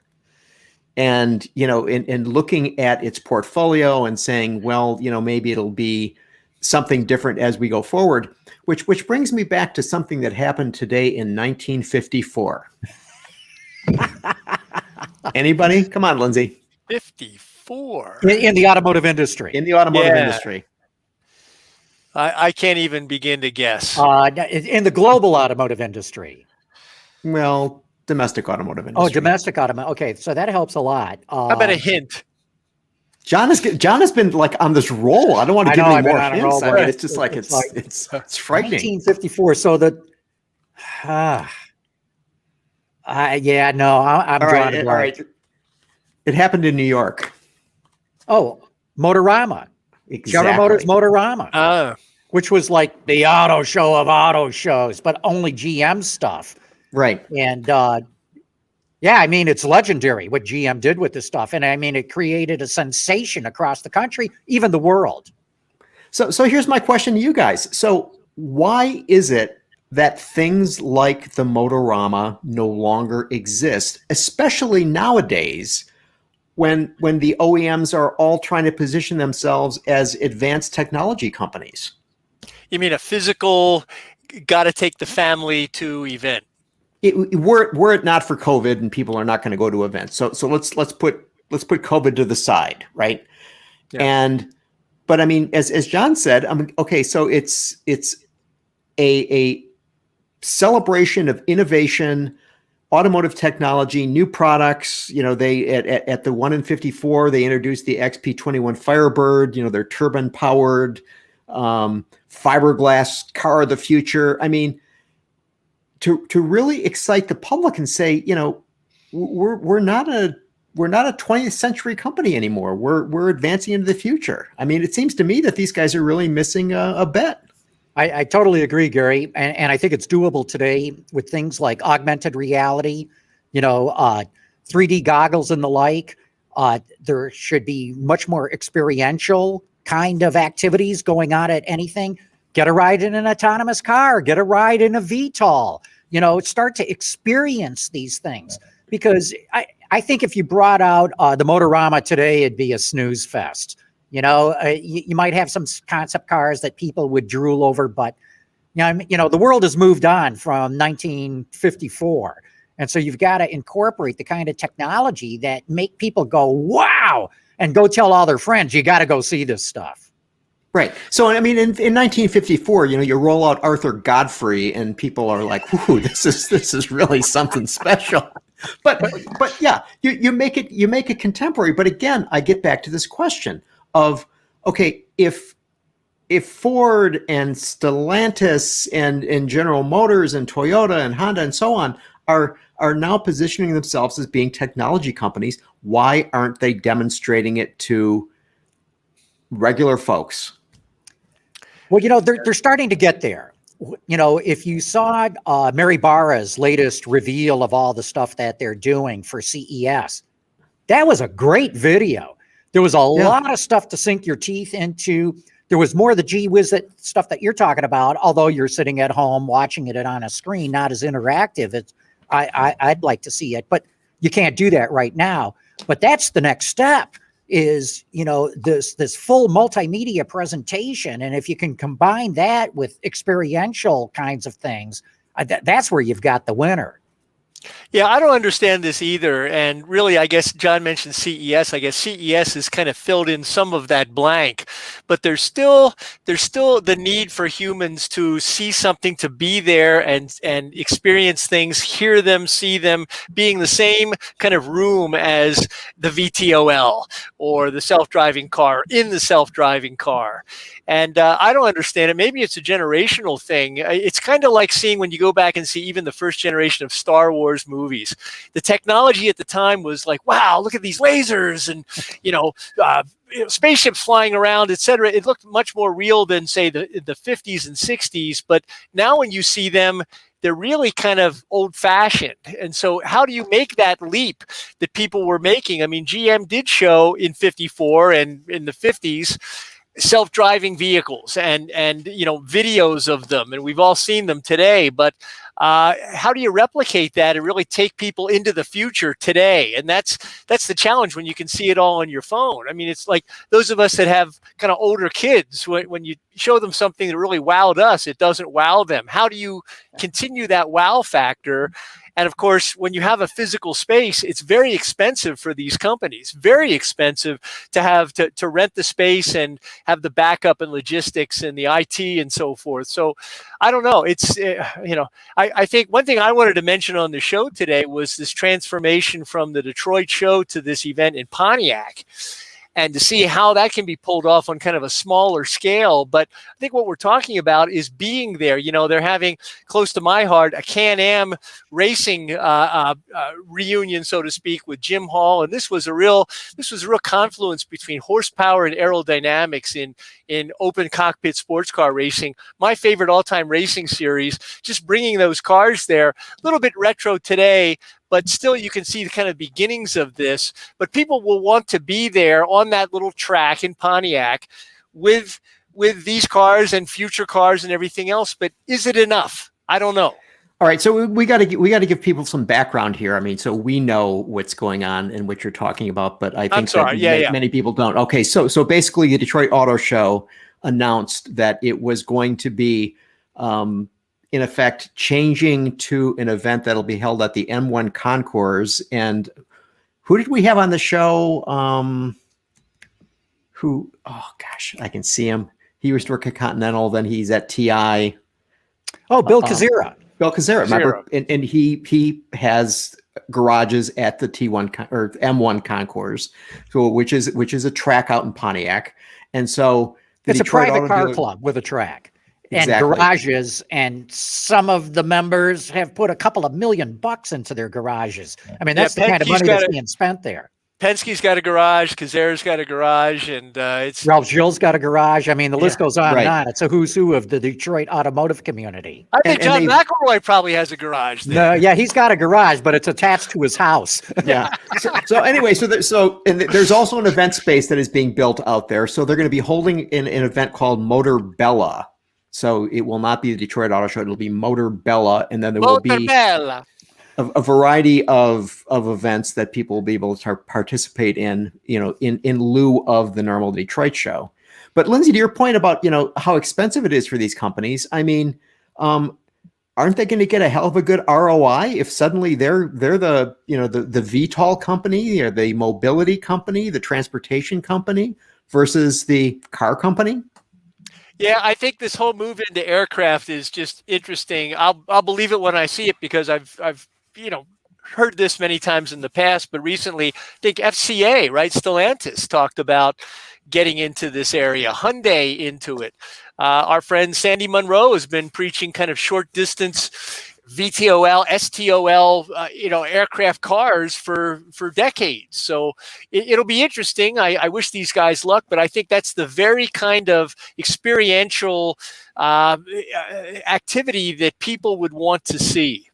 And, in looking at its portfolio and saying, well, maybe it'll be something different as we go forward, which brings me back to something that happened today in 1954. Anybody? Come on, Lindsay. 54. In the automotive industry. In the automotive industry. I can't even begin to guess. In the global automotive industry. Well, domestic automotive industry. Oh, domestic automotive. Okay, so that helps a lot. How about a hint? John has been like on this roll. I don't want to give any more hints. I mean, it's just like it's frightening. 1954. So I'm drawing a blank. All right. It happened in New York. Oh, Motorama. Exactly. General Motors Motorama. Which was like the auto show of auto shows, but only GM stuff. Right. And I mean, it's legendary what GM did with this stuff. And I mean, it created a sensation across the country, even the world. So here's my question to you guys. So why is it that things like the Motorama no longer exist, especially nowadays when the OEMs are all trying to position themselves as advanced technology companies? You mean a physical, got to take the family to event? Were it not for COVID and people are not going to go to events. So let's put COVID to the side, right? Yeah. But I mean, as John said, okay, so it's a celebration of innovation, automotive technology, new products. They at the 1 in 54, they introduced the XP21 Firebird. They're turbine powered, fiberglass car of the future. I mean, to really excite the public and say, we're not a 20th century company anymore. We're advancing into the future. I mean, it seems to me that these guys are really missing a bet. I totally agree, Gary. And I think it's doable today with things like augmented reality, 3D goggles and the like. There should be much more experiential kind of activities going on at anything. Get a ride in an autonomous car, get a ride in a VTOL, start to experience these things, because I I think if you brought out the Motorama today, it'd be a snooze fest. You might have some concept cars that people would drool over, but the world has moved on from 1954. And so you've got to incorporate the kind of technology that make people go, wow, and go tell all their friends, you got to go see this stuff. Right. So, I mean, in 1954, you roll out Arthur Godfrey and people are like, ooh, this is really something special. But yeah, you make it contemporary. But again, I get back to this question of, okay, if Ford and Stellantis and General Motors and Toyota and Honda and so on are now positioning themselves as being technology companies, why aren't they demonstrating it to regular folks? Well, they're starting to get there. If you saw Mary Barra's latest reveal of all the stuff that they're doing for CES, that was a great video. There was a lot of stuff to sink your teeth into. There was more of the gee whiz stuff that you're talking about, although you're sitting at home watching it on a screen, not as interactive. I'd like to see it, but you can't do that right now. But that's the next step is, this full multimedia presentation. And if you can combine that with experiential kinds of things, that's where you've got the winner. Yeah, I don't understand this either. And really, I guess John mentioned CES. I guess CES has kind of filled in some of that blank, but there's still the need for humans to see something, to be there and experience things, hear them, see them, being the same kind of room as the VTOL or the self-driving car in the self-driving car. And I don't understand it. Maybe it's a generational thing. It's kind of like seeing when you go back and see even the first generation of Star Wars movies. The technology at the time was like, wow, look at these lasers and, spaceships flying around, etc. It looked much more real than, say, the 50s and 60s. But now when you see them, they're really kind of old-fashioned. And so how do you make that leap that people were making? I mean, GM did show in 54 and in the 50s self-driving vehicles and videos of them, and we've all seen them today. But how do you replicate that and really take people into the future today? And that's the challenge when you can see it all on your phone. I mean, it's like those of us that have kind of older kids, when you show them something that really wowed us, it doesn't wow them. How do you continue that wow factor? And of course, when you have a physical space, it's very expensive for these companies, very expensive to have to rent the space and have the backup and logistics and the IT and so forth. So I don't know. It's, I think one thing I wanted to mention on the show today was this transformation from the Detroit show to this event in Pontiac, and to see how that can be pulled off on kind of a smaller scale. But I think what we're talking about is being there. They're having, close to my heart, a Can-Am racing reunion, so to speak, with Jim Hall. And this was a real confluence between horsepower and aerodynamics in open cockpit sports car racing. My favorite all-time racing series, just bringing those cars there, a little bit retro today, but still you can see the kind of beginnings of this. But people will want to be there on that little track in Pontiac with these cars and future cars and everything else. But is it enough? I don't know. All right, so we got to give people some background here. I mean, so we know what's going on and what you're talking about, but I think many people don't. Okay, so basically, the Detroit Auto Show announced that it was going to be, in effect, changing to an event that'll be held at the M1 Concours. And who did we have on the show? Oh gosh, I can see him. He used to work at Continental, then he's at TI. Oh, Bill Kazira. Bill Kazira, remember? And he has garages at the T1 or M1 Concours, so which is a track out in Pontiac. And so it's a private car club with a track. And garages, and some of the members have put a couple of $1 million into their garages. I mean, that's the kind of money that's being spent there. Penske's got a garage, Kazera's got a garage, and it's Ralph Gill's got a garage. I mean, the list goes on and on. It's a who's who of the Detroit automotive community. I think John McElroy probably has a garage there. No, he's got a garage, but it's attached to his house. Yeah. So anyway, there's also an event space that is being built out there. So they're going to be holding an event called Motor Bella. So it will not be the Detroit Auto Show. It'll be Motor Bella, and then there will be a variety of events that people will be able to participate in, in lieu of the normal Detroit show. But Lindsay, to your point about, how expensive it is for these companies, I mean, aren't they going to get a hell of a good ROI if suddenly they're the, the VTOL company or the mobility company, the transportation company versus the car company? Yeah, I think this whole move into aircraft is just interesting. I'll believe it when I see it, because I've heard this many times in the past, but recently, I think FCA, right, Stellantis talked about getting into this area, Hyundai into it. Our friend Sandy Munro has been preaching kind of short distance VTOL, STOL, aircraft cars for decades. So it'll be interesting. I wish these guys luck, but I think that's the very kind of experiential activity that people would want to see.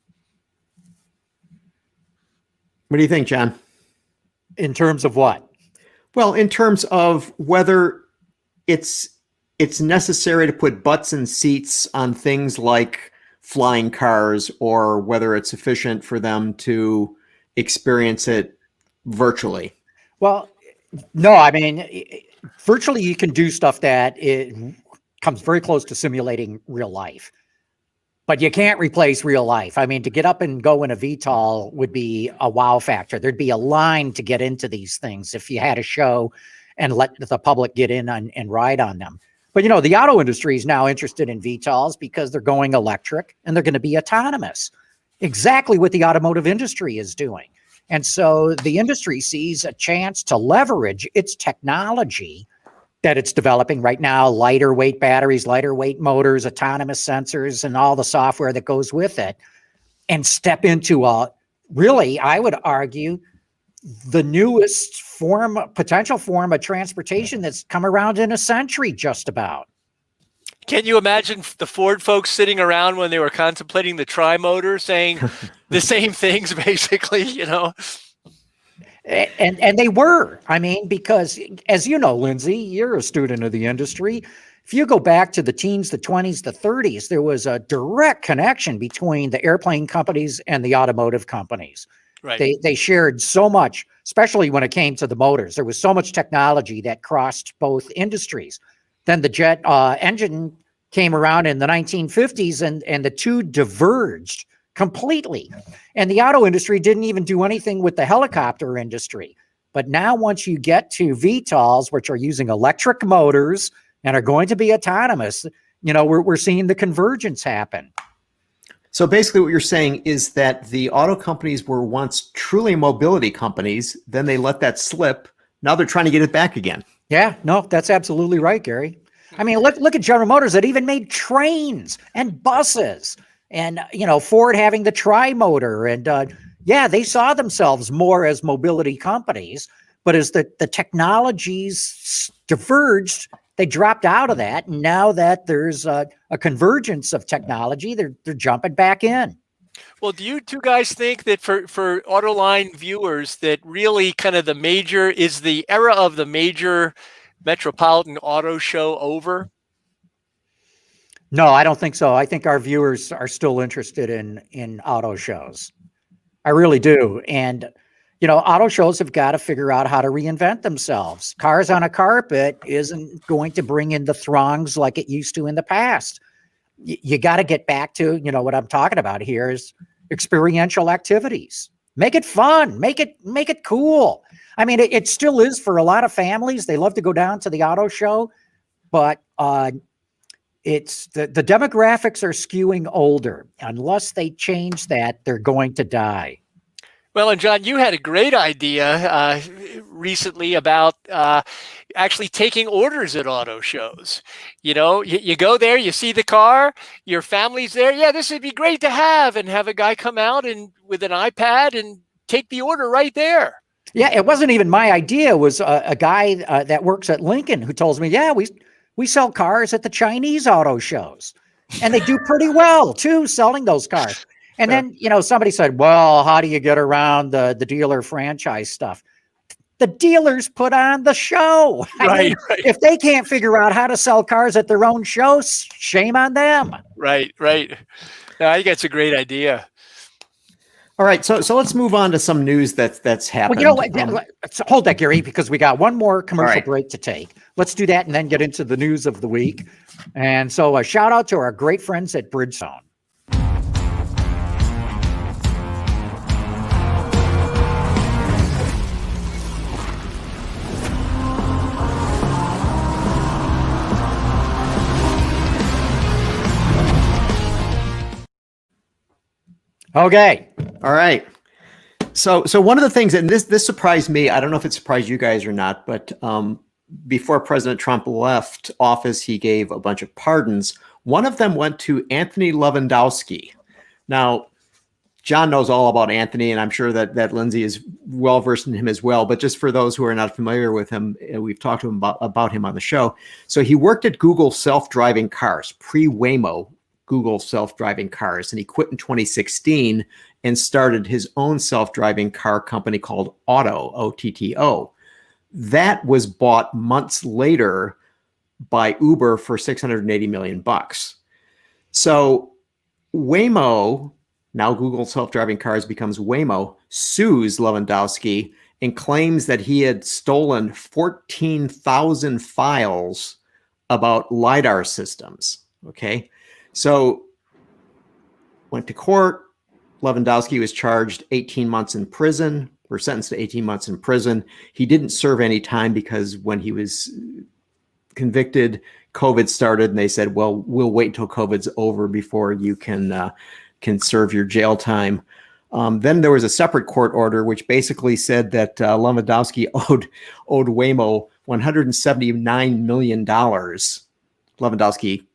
What do you think, John? In terms of what? Well, in terms of whether it's necessary to put butts in seats on things like flying cars, or whether it's sufficient for them to experience it virtually. Well, no, I mean, virtually you can do stuff that it comes very close to simulating real life, but you can't replace real life. I mean, to get up and go in a VTOL would be a wow factor. There'd be a line to get into these things if you had a show and let the public get in and ride on them. But, the auto industry is now interested in VTOLs because they're going electric and they're going to be autonomous. Exactly what the automotive industry is doing. And so the industry sees a chance to leverage its technology that it's developing right now, lighter weight batteries, lighter weight motors, autonomous sensors, and all the software that goes with it, and step into really, I would argue, the newest potential form of transportation that's come around in a century, just about. Can you imagine the Ford folks sitting around when they were contemplating the tri-motor saying the same things, basically, And they were, I mean, because as you know, Lindsay, you're a student of the industry. If you go back to the teens, the 20s, the 30s, there was a direct connection between the airplane companies and the automotive companies. Right. They shared so much, especially when it came to the motors. There was so much technology that crossed both industries. Then the jet engine came around in the 1950s, and the two diverged completely. And the auto industry didn't even do anything with the helicopter industry. But now once you get to VTOLs, which are using electric motors and are going to be autonomous, we're seeing the convergence happen. So basically what you're saying is that the auto companies were once truly mobility companies, then they let that slip. Now they're trying to get it back again. Yeah, no, that's absolutely right, Gary. I mean, look at General Motors that even made trains and buses, and, Ford having the tri-motor, and they saw themselves more as mobility companies, but as the technologies diverged, they dropped out of that. And now that there's a convergence of technology, they're jumping back in. Well, do you two guys think that for Autoline viewers that really kind of is the era of the major metropolitan auto show over? No, I don't think so. I think our viewers are still interested in auto shows. I really do. And auto shows have got to figure out how to reinvent themselves. Cars on a carpet isn't going to bring in the throngs like it used to in the past. You got to get back to, what I'm talking about here is experiential activities. Make it fun. Make it cool. I mean, it still is for a lot of families. They love to go down to the auto show, but it's the demographics are skewing older. Unless they change that, they're going to die. Well, and John, you had a great idea recently about actually taking orders at auto shows. You go there, you see the car, your family's there. Yeah, this would be great to have a guy come out and with an iPad and take the order right there. Yeah, it wasn't even my idea. It was a guy that works at Lincoln who tells me, yeah, we sell cars at the Chinese auto shows, and they do pretty well too, selling those cars. And then, somebody said, well, how do you get around the dealer franchise stuff? The dealers put on the show. I mean, if they can't figure out how to sell cars at their own shows, shame on them. Right. No, I think that's a great idea. All right, so let's move on to some news that's happened. Well, you know what? Hold that, Gary, because we got one more commercial right. break to take. Let's do that and then get into the news of the week. And so a shout out to our great friends at Bridgestone. Okay. All right. So one of the things, and this surprised me, I don't know if it surprised you guys or not, but before President Trump left office, he gave a bunch of pardons. One of them went to Anthony Levandowski. Now, John knows all about Anthony, and I'm sure that Lindsay is well versed in him as well. But just for those who are not familiar with him, we've talked to him about him on the show. So he worked at Google self-driving cars, pre-Waymo Google self-driving cars, and he quit in 2016 and started his own self-driving car company called OTTO. That was bought months later by Uber for $680 million. So Waymo, now Google self-driving cars becomes Waymo, sues Levandowski and claims that he had stolen 14,000 files about LiDAR systems. Okay. So went to court. Levandowski was charged 18 months in prison, or sentenced to 18 months in prison. He didn't serve any time because when he was convicted, COVID started, and they said, well, we'll wait until COVID's over before you can serve your jail time. Then there was a separate court order which basically said that Lewandowski owed Waymo $179 million. Lewandowski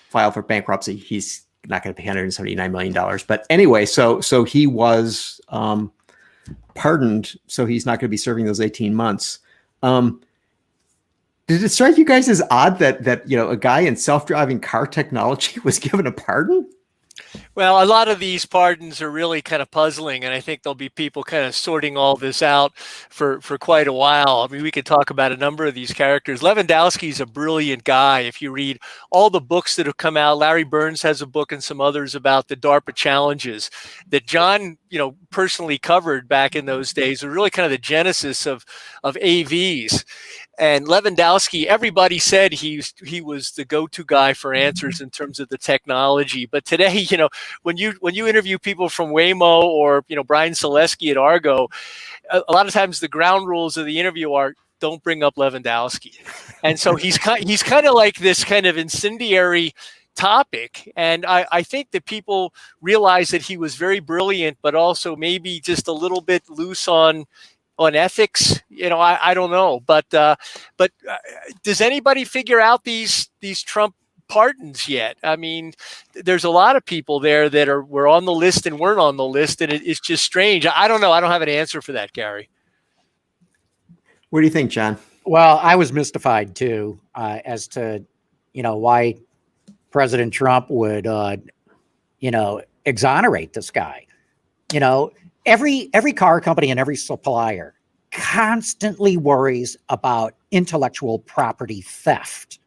filed for bankruptcy. He's not going to pay $179 million. But anyway, so he was pardoned, so he's not going to be serving those 18 months. Did it strike you guys as odd that a guy in self-driving car technology was given a pardon? Well, a lot of these pardons are really kind of puzzling, and I think there'll be people kind of sorting all this out for quite a while. I mean, we could talk about a number of these characters. Lewandowski's a brilliant guy. If you read all the books that have come out, Larry Burns has a book and some others about the DARPA challenges that John, personally covered back in those days, were really kind of the genesis of AVs. And Lewandowski, everybody said he was the go-to guy for answers in terms of the technology. But today, when you interview people from Waymo or Brian Selesky at Argo, a lot of times the ground rules of the interview are don't bring up Lewandowski, and so he's kind of like this kind of incendiary topic. And I think that people realize that he was very brilliant, but also maybe just a little bit loose on ethics. I don't know, but does anybody figure out these Trump pardons yet? I mean, there's a lot of people there that were on the list and weren't on the list, and it's just strange. I don't know. I don't have an answer for that, Gary. What do you think, John? Well, I was mystified too, as to why President Trump would exonerate this guy. Every car company and every supplier constantly worries about intellectual property theft.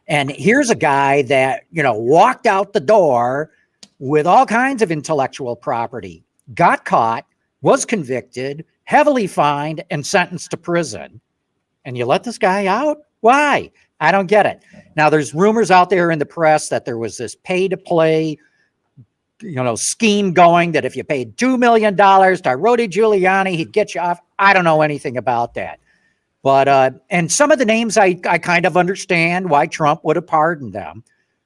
And here's a guy that, walked out the door with all kinds of intellectual property, got caught, was convicted, heavily fined, and sentenced to prison. And you let this guy out? Why? I don't get it. Now, there's rumors out there in the press that there was this pay-to-play scheme going, that if you paid $2 million to Rudy Giuliani, he'd get you off. I don't know anything about that. But, and some of the names I kind of understand why Trump would have pardoned them.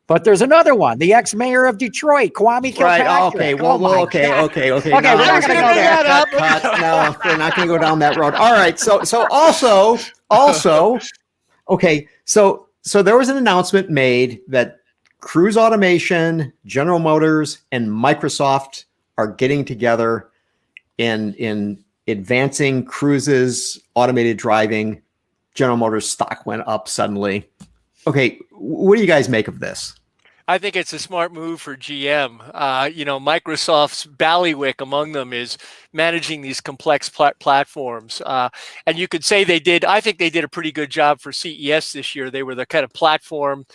But there's another one, the ex-mayor of Detroit, Kwame Kilpatrick. Right, okay, well, okay. Okay, No, we're not going to go there. No, we're not going to go down that road. All right, so also, okay, so there was an announcement made that Cruise Automation, General Motors, and Microsoft are getting together in advancing Cruise's automated driving. General Motors stock went up suddenly. Okay, what do you guys make of this? I think it's a smart move for GM. Microsoft's ballywick among them is managing these complex platforms. And you could say I think they did a pretty good job for CES this year. They were the kind of platform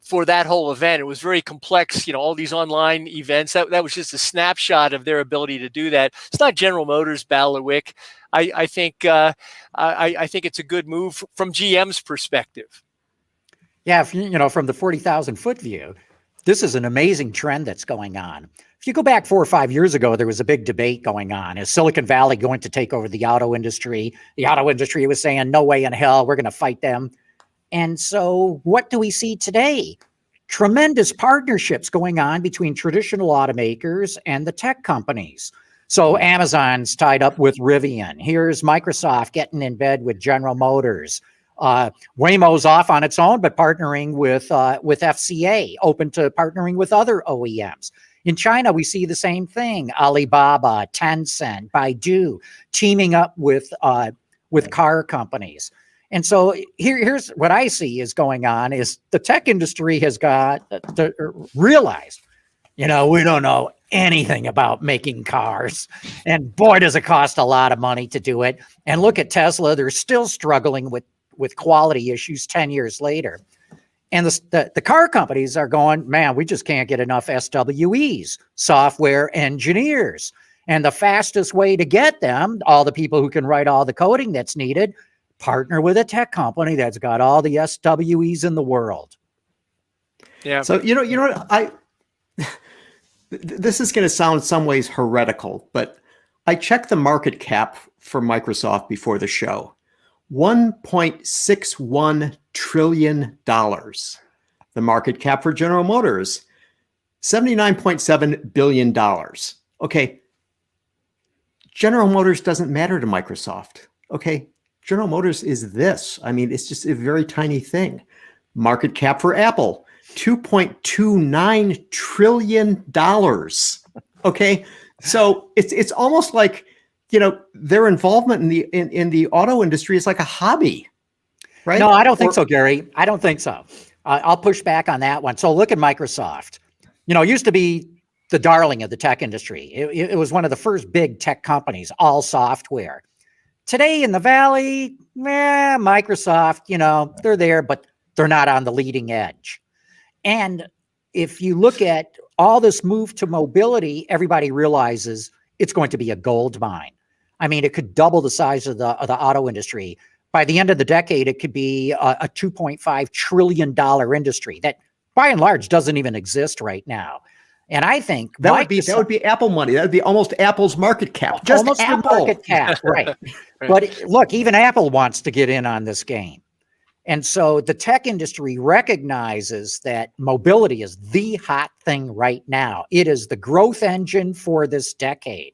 for that whole event. It was very complex, all these online events. That was just a snapshot of their ability to do that. It's not General Motors, Bailiwick. I think it's a good move from GM's perspective. Yeah, from the 40,000-foot view, this is an amazing trend that's going on. If you go back 4 or 5 years ago, there was a big debate going on. Is Silicon Valley going to take over the auto industry? The auto industry was saying, no way in hell, we're going to fight them. And so what do we see today? Tremendous partnerships going on between traditional automakers and the tech companies. So Amazon's tied up with Rivian. Here's Microsoft getting in bed with General Motors. Waymo's off on its own, but partnering with FCA, open to partnering with other OEMs. In China, we see the same thing. Alibaba, Tencent, Baidu, teaming up with car companies. And so here's what I see is going on is the tech industry has got to realize, we don't know anything about making cars. And boy, does it cost a lot of money to do it. And look at Tesla. They're still struggling with quality issues 10 years later. And the car companies are going, man, we just can't get enough SWEs, software engineers. And the fastest way to get them, all the people who can write all the coding that's needed, partner with a tech company that's got all the SWEs in the world. Yeah. So, this is going to sound some ways heretical, but I checked the market cap for Microsoft before the show. $1.61 trillion. The market cap for General Motors, $79.7 billion. Okay. General Motors doesn't matter to Microsoft. Okay. General Motors is this. I mean, it's just a very tiny thing. Market cap for Apple, $2.29 trillion. Okay. So it's almost like, their involvement in the auto industry is like a hobby, right? No, I don't think so, Gary. I don't think so. I'll push back on that one. So look at Microsoft. It used to be the darling of the tech industry. It was one of the first big tech companies, all software. Today in the Valley, Microsoft, they're there, but they're not on the leading edge. And if you look at all this move to mobility, everybody realizes it's going to be a gold mine. I mean, it could double the size of the auto industry. By the end of the decade, it could be a $2.5 trillion industry that, by and large, doesn't even exist right now. And I think that would be Apple money. That would be almost Apple's market cap. Just almost Apple. The market cap, right? But look, even Apple wants to get in on this game. And so the tech industry recognizes that mobility is the hot thing right now. It is the growth engine for this decade.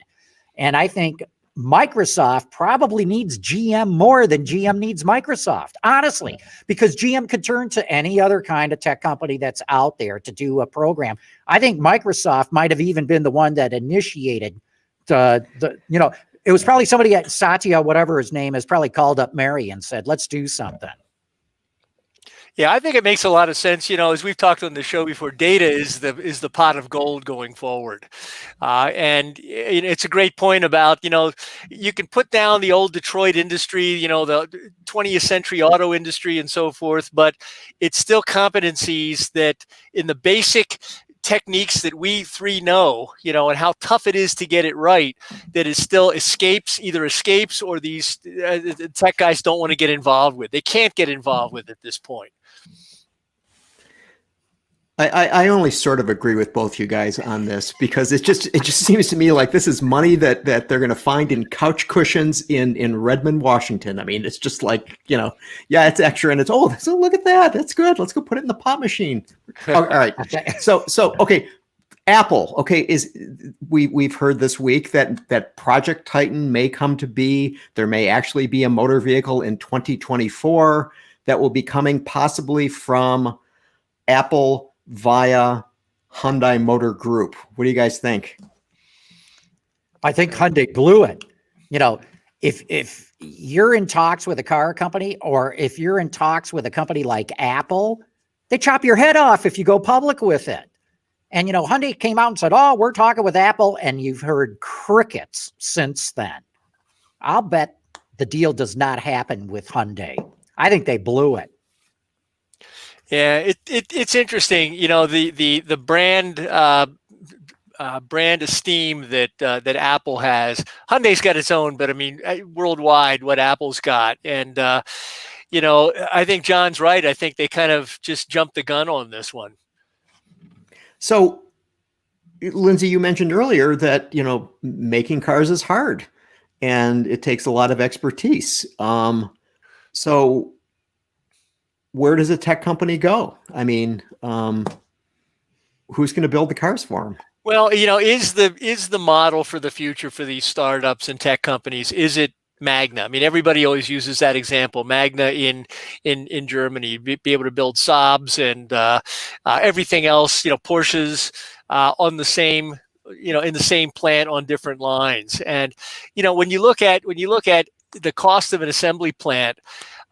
And I think Microsoft probably needs GM more than GM needs Microsoft, honestly, because GM could turn to any other kind of tech company that's out there to do a program. I think Microsoft might have even been the one that initiated it was probably somebody at Satya, whatever his name is, probably called up Mary and said, let's do something. Yeah, I think it makes a lot of sense. As we've talked on the show before, data is the pot of gold going forward. And it's a great point about, you can put down the old Detroit industry, the 20th century auto industry and so forth, but it's still competencies that in the basic techniques that we three know, and how tough it is to get it right, that is still escapes or these tech guys don't want to get involved with. They can't get involved with at this point. I only sort of agree with both you guys on this because it just seems to me like this is money that they're going to find in couch cushions in Redmond, Washington. I mean, it's just like, it's extra and it's, so look at that. That's good. Let's go put it in the pop machine. All right. So, okay. Apple. Okay. We've heard this week that Project Titan may come to be. There may actually be a motor vehicle in 2024 that will be coming possibly from Apple via Hyundai Motor Group. What do you guys think? I think Hyundai blew it. If you're in talks with a car company or if you're in talks with a company like Apple, they chop your head off if you go public with it. And, Hyundai came out and said, we're talking with Apple. And you've heard crickets since then. I'll bet the deal does not happen with Hyundai. I think they blew it. Yeah, it's interesting. The brand esteem that Apple has. Hyundai's got its own, but I mean, worldwide, what Apple's got, and I think John's right. I think they kind of just jumped the gun on this one. So, Lindsay, you mentioned earlier that making cars is hard, and it takes a lot of expertise. So, where does a tech company go? I mean, who's going to build the cars for them? Well, is the model for the future for these startups and tech companies? Is it Magna? I mean, everybody always uses that example. Magna in Germany, be able to build Saabs and everything else. Porsches on the same, in the same plant on different lines. And when you look at the cost of an assembly plant,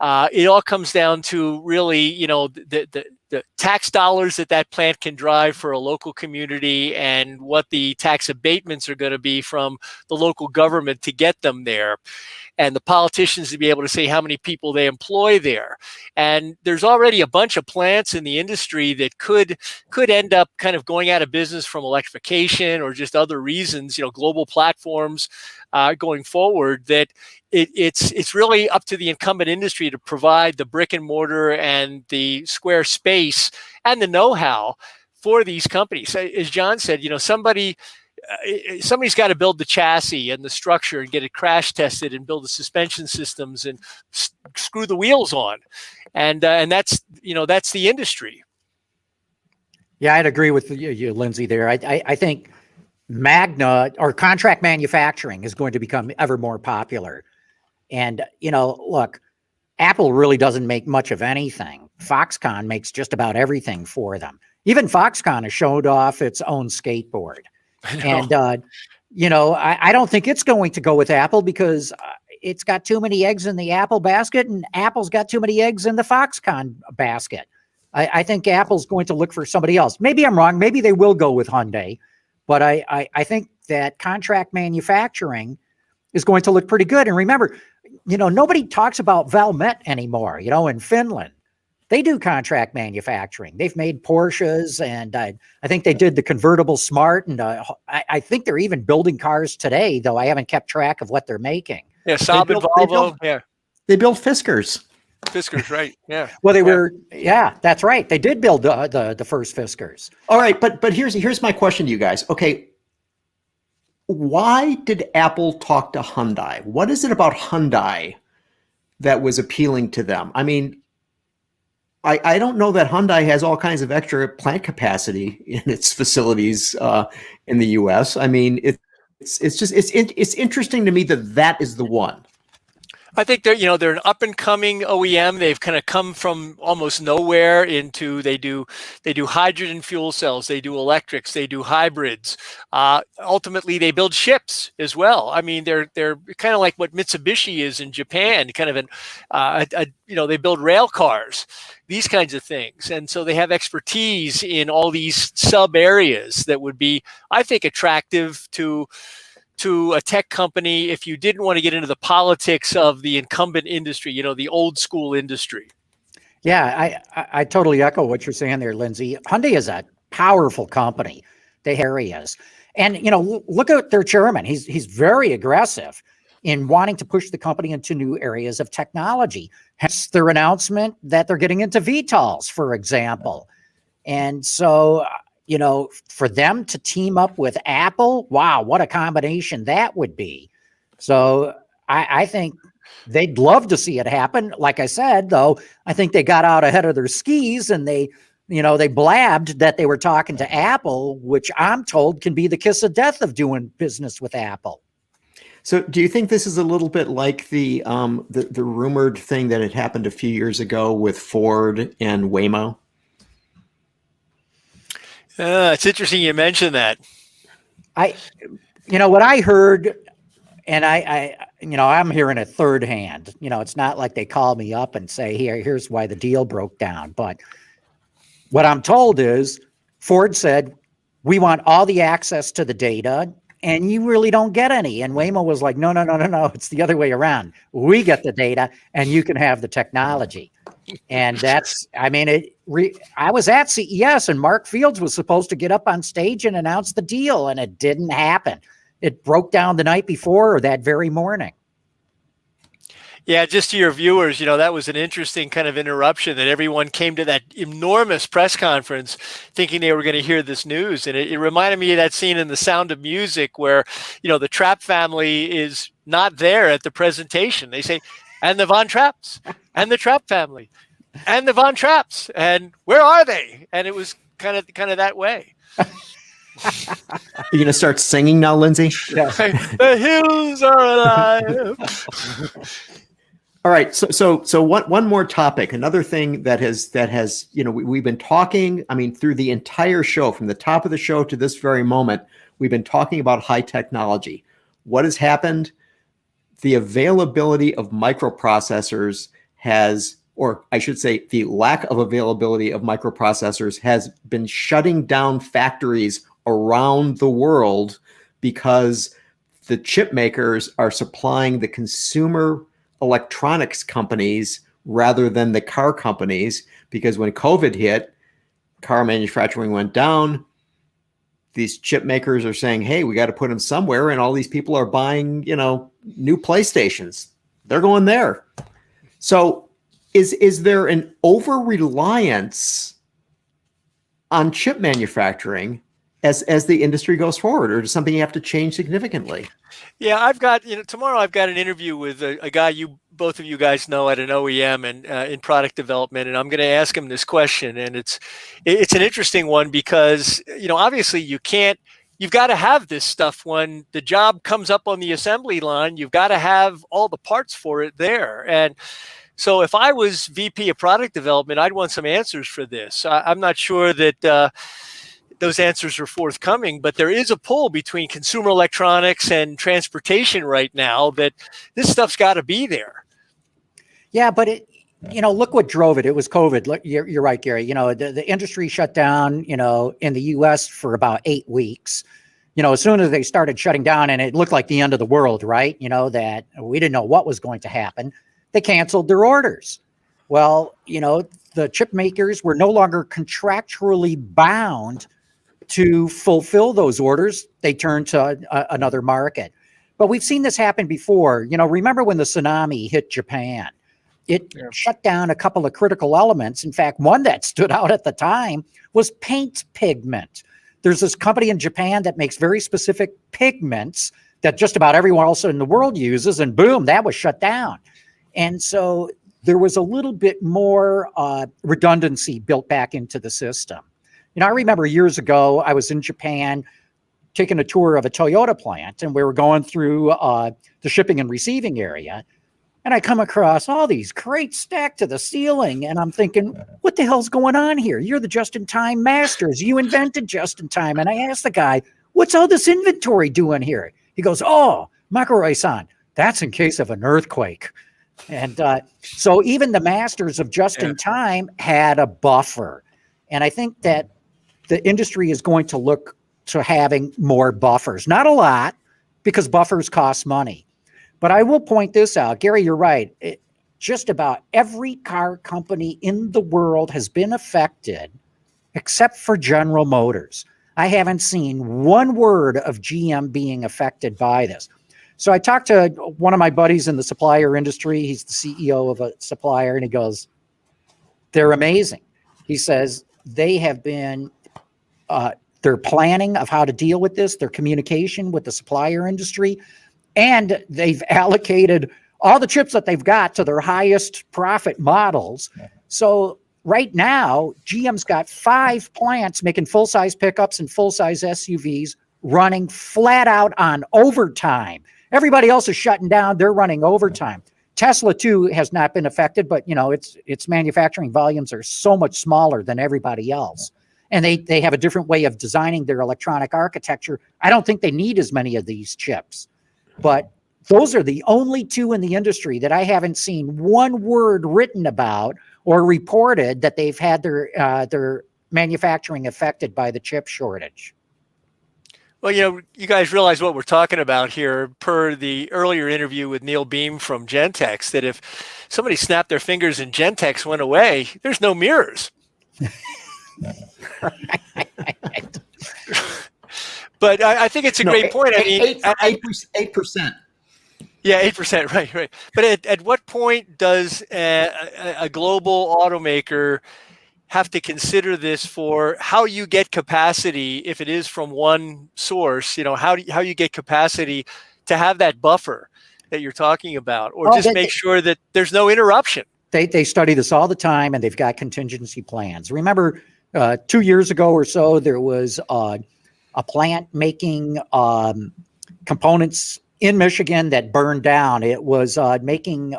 it all comes down to really, the tax dollars that plant can drive for a local community and what the tax abatements are going to be from the local government to get them there, and the politicians to be able to say how many people they employ there. And there's already a bunch of plants in the industry that could end up kind of going out of business from electrification or just other reasons, global platforms going forward, that it's really up to the incumbent industry to provide the brick and mortar and the square space and the know-how for these companies. As John said, somebody's got to build the chassis and the structure and get it crash tested and build the suspension systems and screw the wheels on, and that's the industry. Yeah, I'd agree with you, Lindsay. There, I think Magna or contract manufacturing is going to become ever more popular. And, look, Apple really doesn't make much of anything. Foxconn makes just about everything for them. Even Foxconn has showed off its own skateboard. And, I don't think it's going to go with Apple because it's got too many eggs in the Apple basket, and Apple's got too many eggs in the Foxconn basket. I think Apple's going to look for somebody else. Maybe I'm wrong. Maybe they will go with Hyundai. But I think that contract manufacturing is going to look pretty good. And remember, nobody talks about Valmet anymore, in Finland. They do contract manufacturing. They've made Porsches, and I think they did the convertible Smart. And I think they're even building cars today, though I haven't kept track of what they're making. Yeah, Saab and Volvo. They built Fiskars. Fiskars, right? Yeah. Well, they were. Yeah, that's right. They did build the first Fiskars. All right, but here's my question to you guys. Okay, why did Apple talk to Hyundai? What is it about Hyundai that was appealing to them? I mean, I don't know that Hyundai has all kinds of extra plant capacity in its facilities in the U.S. I mean, it's interesting to me that is the one. I think they're an up and coming OEM. They've kind of come from almost nowhere into they do hydrogen fuel cells, they do electrics, they do hybrids. Ultimately, they build ships as well. I mean, they're kind of like what Mitsubishi is in Japan, kind of they build rail cars, these kinds of things, and so they have expertise in all these sub areas that would be, I think, attractive to a tech company if you didn't want to get into the politics of the incumbent industry, the old school industry. Yeah, I totally echo what you're saying there, Lindsay. Hyundai is a powerful company. They areas. And, look at their chairman. He's very aggressive in wanting to push the company into new areas of technology. Hence their announcement that they're getting into VTOLs, for example. And so, for them to team up with Apple, wow, what a combination that would be. So I think they'd love to see it happen. Like I said, though, I think they got out ahead of their skis and they blabbed that they were talking to Apple, which I'm told can be the kiss of death of doing business with Apple. So do you think this is a little bit like the rumored thing that had happened a few years ago with Ford and Waymo? It's interesting you mentioned that. What I heard, and I'm hearing it third hand. It's not like they call me up and say, here's why the deal broke down. But what I'm told is Ford said, we want all the access to the data, and you really don't get any. And Waymo was like, no, it's the other way around. We get the data, and you can have the technology. And that's, I mean, I was at CES and Mark Fields was supposed to get up on stage and announce the deal, and it didn't happen. It broke down the night before or that very morning. Yeah, just to your viewers, that was an interesting kind of interruption that everyone came to that enormous press conference thinking they were going to hear this news. And it reminded me of that scene in The Sound of Music where, the Trapp family is not there at the presentation. They say, and the Von Trapps, and the Trapp family, and the Von Trapps, and where are they? And it was kind of that way. You're going to start singing now, Lindsay? Yeah. The hills are alive. All right. So one more topic, another thing that has, we've been talking, through the entire show, from the top of the show to this very moment, we've been talking about high technology. What has happened? The availability of microprocessors has, or I should say, the lack of availability of microprocessors has been shutting down factories around the world because the chip makers are supplying the consumer electronics companies rather than the car companies, because when COVID hit, car manufacturing went down. These chip makers are saying, hey, we got to put them somewhere. And all these people are buying, new PlayStations. They're going there. So is there an over-reliance on chip manufacturing as the industry goes forward, or is something you have to change significantly? Yeah, I've got, tomorrow I've got an interview with a guy both of you guys know at an OEM and in product development, and I'm going to ask him this question. And it's an interesting one because, obviously you've got to have this stuff when the job comes up on the assembly line. You've got to have all the parts for it there. And so if I was VP of product development, I'd want some answers for this. I'm not sure that those answers are forthcoming, but there is a pull between consumer electronics and transportation right now that this stuff's got to be there. Yeah, but look what drove it. It was COVID. Look, you're right, Gary. The industry shut down, in the US for about 8 weeks. As soon as they started shutting down, and it looked like the end of the world, right? That we didn't know what was going to happen. They canceled their orders. Well, the chip makers were no longer contractually bound to fulfill those orders. They turned to another market. But we've seen this happen before. Remember when the tsunami hit Japan? It shut down a couple of critical elements. In fact, one that stood out at the time was paint pigment. There's this company in Japan that makes very specific pigments that just about everyone else in the world uses, and boom, that was shut down. And so there was a little bit more redundancy built back into the system. I remember years ago, I was in Japan taking a tour of a Toyota plant, and we were going through the shipping and receiving area. And I come across all these crates stacked to the ceiling, and I'm thinking, what the hell's going on here? You're the just-in-time masters. You invented just-in-time. And I asked the guy, what's all this inventory doing here? He goes, oh, McElroy-san, that's in case of an earthquake. And so even the masters of just-in-time had a buffer. And I think that the industry is going to look to having more buffers. Not a lot, because buffers cost money. But I will point this out. Gary, you're right. Just about every car company in the world has been affected, except for General Motors. I haven't seen one word of GM being affected by this. So I talked to one of my buddies in the supplier industry. He's the CEO of a supplier, and he goes, they're amazing. He says they have been, their planning of how to deal with this, their communication with the supplier industry, and they've allocated all the chips that they've got to their highest profit models. So right now, GM's got 5 plants making full-size pickups and full-size SUVs running flat out on overtime. Everybody else is shutting down. They're running overtime. Tesla, too, has not been affected, but, its manufacturing volumes are so much smaller than everybody else. And they have a different way of designing their electronic architecture. I don't think they need as many of these chips. But those are the only 2 in the industry that I haven't seen one word written about or reported that they've had their manufacturing affected by the chip shortage. Well, you guys realize what we're talking about here per the earlier interview with Neil Beam from Gentex, that if somebody snapped their fingers and Gentex went away, there's no mirrors. But I think it's a great point. I mean, 8%. Yeah, 8%. Right. But at what point does a global automaker have to consider this for how you get capacity if it is from one source? How you get capacity to have that buffer that you're talking about, or make sure that there's no interruption. They study this all the time, and they've got contingency plans. Remember, 2 years ago or so, there was a plant making components in Michigan that burned down. It was making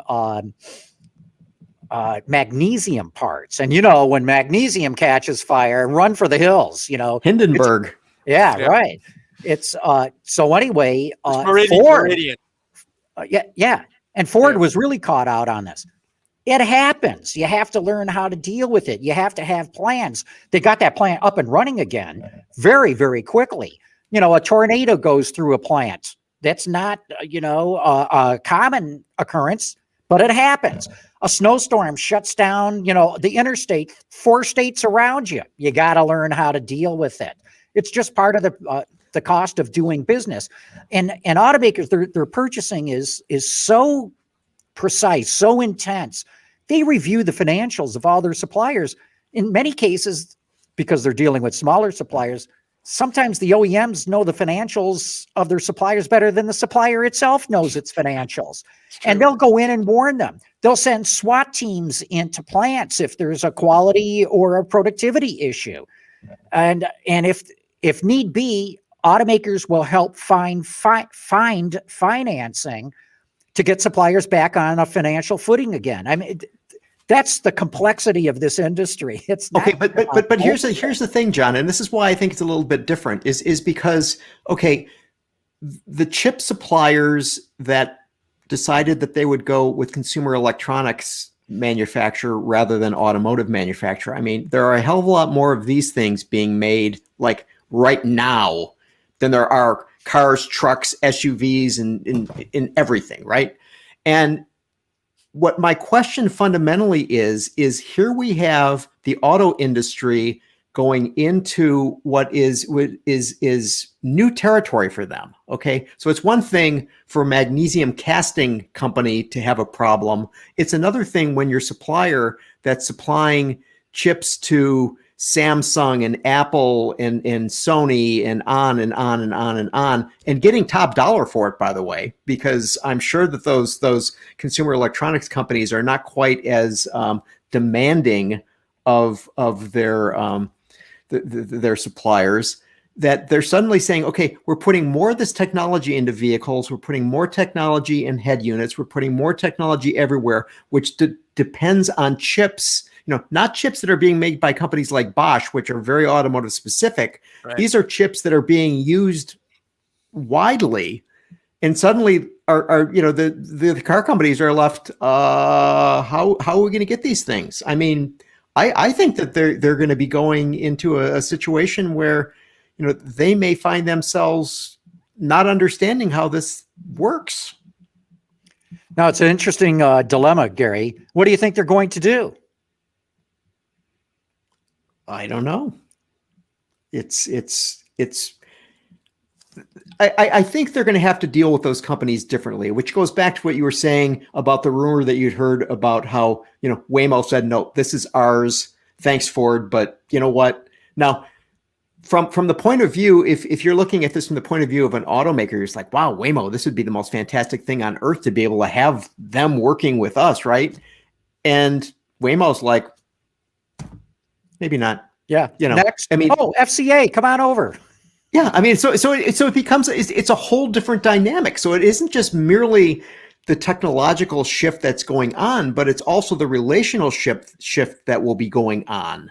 magnesium parts. And, when magnesium catches fire, run for the hills, Hindenburg. Yeah, right. It's so anyway, Meridian. Yeah. And Ford was really caught out on this. It happens. You have to learn how to deal with it. You have to have plans. They got that plant up and running again very, very quickly. A tornado goes through a plant. That's not, a common occurrence, but it happens. A snowstorm shuts down, the interstate, 4 states around you. You got to learn how to deal with it. It's just part of the cost of doing business. And automakers, their purchasing is so precise, so intense. They review the financials of all their suppliers. In many cases, because they're dealing with smaller suppliers, sometimes the OEMs know the financials of their suppliers better than the supplier itself knows its financials. And they'll go in and warn them. They'll send SWAT teams into plants if there's a quality or a productivity issue. And if need be, automakers will help find financing to get suppliers back on a financial footing again. I mean, that's the complexity of this industry. It's not okay, but here's the thing, John, and this is why I think it's a little bit different. Is because the chip suppliers that decided that they would go with consumer electronics manufacturer rather than automotive manufacturer. I mean, there are a hell of a lot more of these things being made like right now than there are cars, trucks, SUVs, and in everything, right? And what my question fundamentally is here we have the auto industry going into what is new territory for them. Okay, so it's one thing for a magnesium casting company to have a problem. It's another thing when your supplier that's supplying chips to Samsung and Apple and Sony and on and on and on and on, and getting top dollar for it, by the way, because I'm sure that those consumer electronics companies are not quite as demanding of their suppliers, that they're suddenly saying, okay, we're putting more of this technology into vehicles, we're putting more technology in head units, we're putting more technology everywhere, which depends on chips. Not chips that are being made by companies like Bosch, which are very automotive specific. Right. These are chips that are being used widely, and suddenly are the car companies are left. How are we going to get these things? I mean, I think that they're going to be going into a situation where they may find themselves not understanding how this works. Now, it's an interesting dilemma, Gary. What do you think they're going to do? I don't know. I think they're going to have to deal with those companies differently, which goes back to what you were saying about the rumor that you'd heard about how, Waymo said, no, this is ours. Thanks, Ford. But you know what? Now, from the point of view, if you're looking at this from the point of view of an automaker, you're just like, wow, Waymo, this would be the most fantastic thing on earth to be able to have them working with us, right? And Waymo's like, maybe not. Yeah. Next. I mean, FCA, come on over. Yeah. I mean, so it becomes, it's a whole different dynamic. So it isn't just merely the technological shift that's going on, but it's also the relational shift that will be going on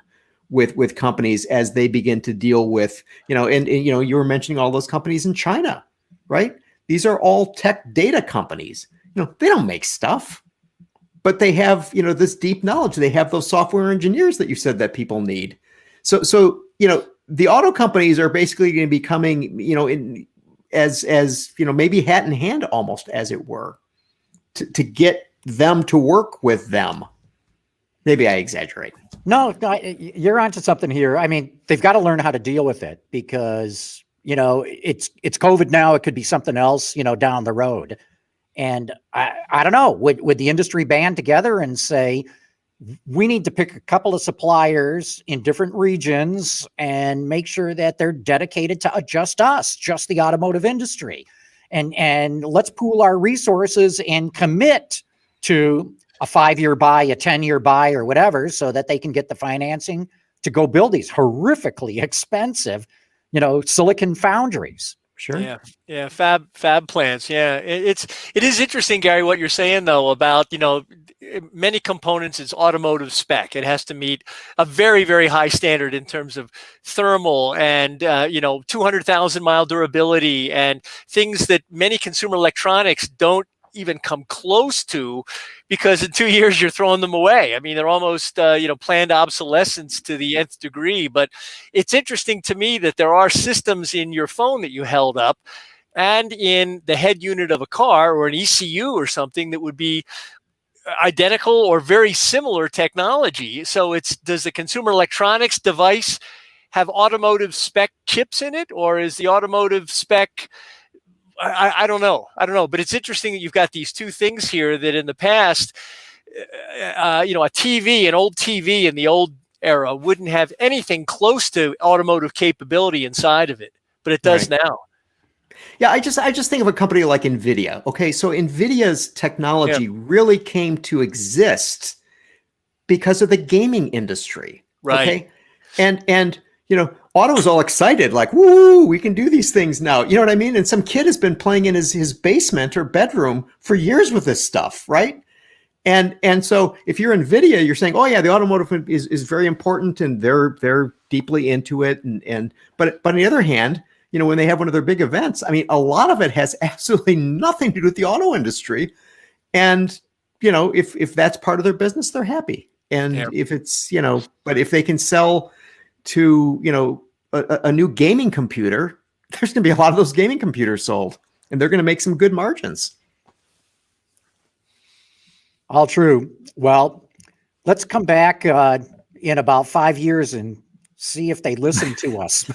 with companies as they begin to deal with, and you were mentioning all those companies in China, right? These are all tech data companies. They don't make stuff, but they have, this deep knowledge. They have those software engineers that you said that people need. So the auto companies are basically going to be coming, as maybe hat in hand almost, as it were, to get them to work with them. Maybe I exaggerate. No, you're onto something here. I mean, they've got to learn how to deal with it because, it's COVID now. It could be something else, down the road. And I don't know, would the industry band together and say, we need to pick a couple of suppliers in different regions and make sure that they're dedicated to just the automotive industry. And let's pool our resources and commit to a 5-year buy, a 10-year buy or whatever, so that they can get the financing to go build these horrifically expensive, silicon foundries. Sure. Yeah. Fab plants. Yeah. It is interesting, Gary, what you're saying though about, many components is automotive spec. It has to meet a very, very high standard in terms of thermal and, 200,000 mile durability and things that many consumer electronics don't even come close to, because in 2 years you're throwing them away. I mean, they're almost planned obsolescence to the nth degree. But it's interesting to me that there are systems in your phone that you held up and in the head unit of a car or an ECU or something that would be identical or very similar technology. So does the consumer electronics device have automotive spec chips in it, or is the automotive spec, I don't know. But it's interesting that you've got these two things here that in the past, an old TV in the old era wouldn't have anything close to automotive capability inside of it, but it does now. Yeah, I just think of a company like NVIDIA. Okay, so NVIDIA's technology really came to exist because of the gaming industry. Right. Okay? And Otto's all excited, like, woo, we can do these things now. You know what I mean? And some kid has been playing in his basement or bedroom for years with this stuff, right? And so if you're NVIDIA, you're saying, oh yeah, the automotive is very important and they're deeply into it. But on the other hand, when they have one of their big events, I mean, a lot of it has absolutely nothing to do with the auto industry. And, if that's part of their business, they're happy. And if it's, but if they can sell to, a new gaming computer, there's going to be a lot of those gaming computers sold, and they're going to make some good margins. All true. Well, let's come back in about 5 years and see if they listen to us.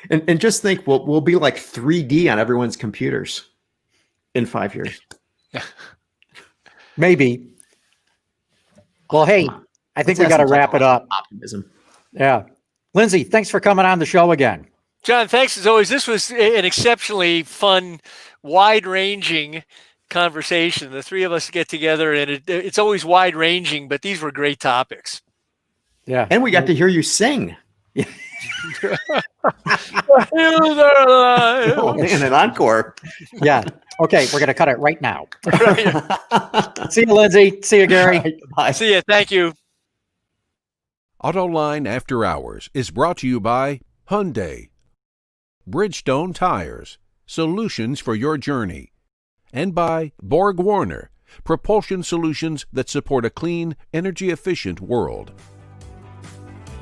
And just think, we'll be like 3D on everyone's computers in 5 years. Maybe. Well, hey, I think we got to wrap it up. Optimism. Yeah. Lindsay, thanks for coming on the show again. John, thanks as always. This was an exceptionally fun, wide-ranging conversation. The three of us get together, and it's always wide-ranging, but these were great topics. Yeah. And we got to hear you sing. Oh, man, an encore. Yeah. Okay, we're going to cut it right now. See you, Lindsay. See you, Gary. Bye. See you. Thank you. Autoline After Hours is brought to you by Hyundai, Bridgestone Tires, solutions for your journey, and by Borg Warner, propulsion solutions that support a clean, energy-efficient world.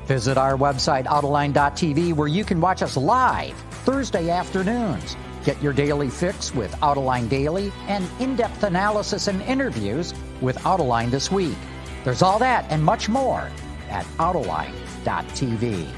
Visit our website, Autoline.tv, where you can watch us live Thursday afternoons. Get your daily fix with Autoline Daily and in-depth analysis and interviews with Autoline This Week. There's all that and much more at Autoline.tv.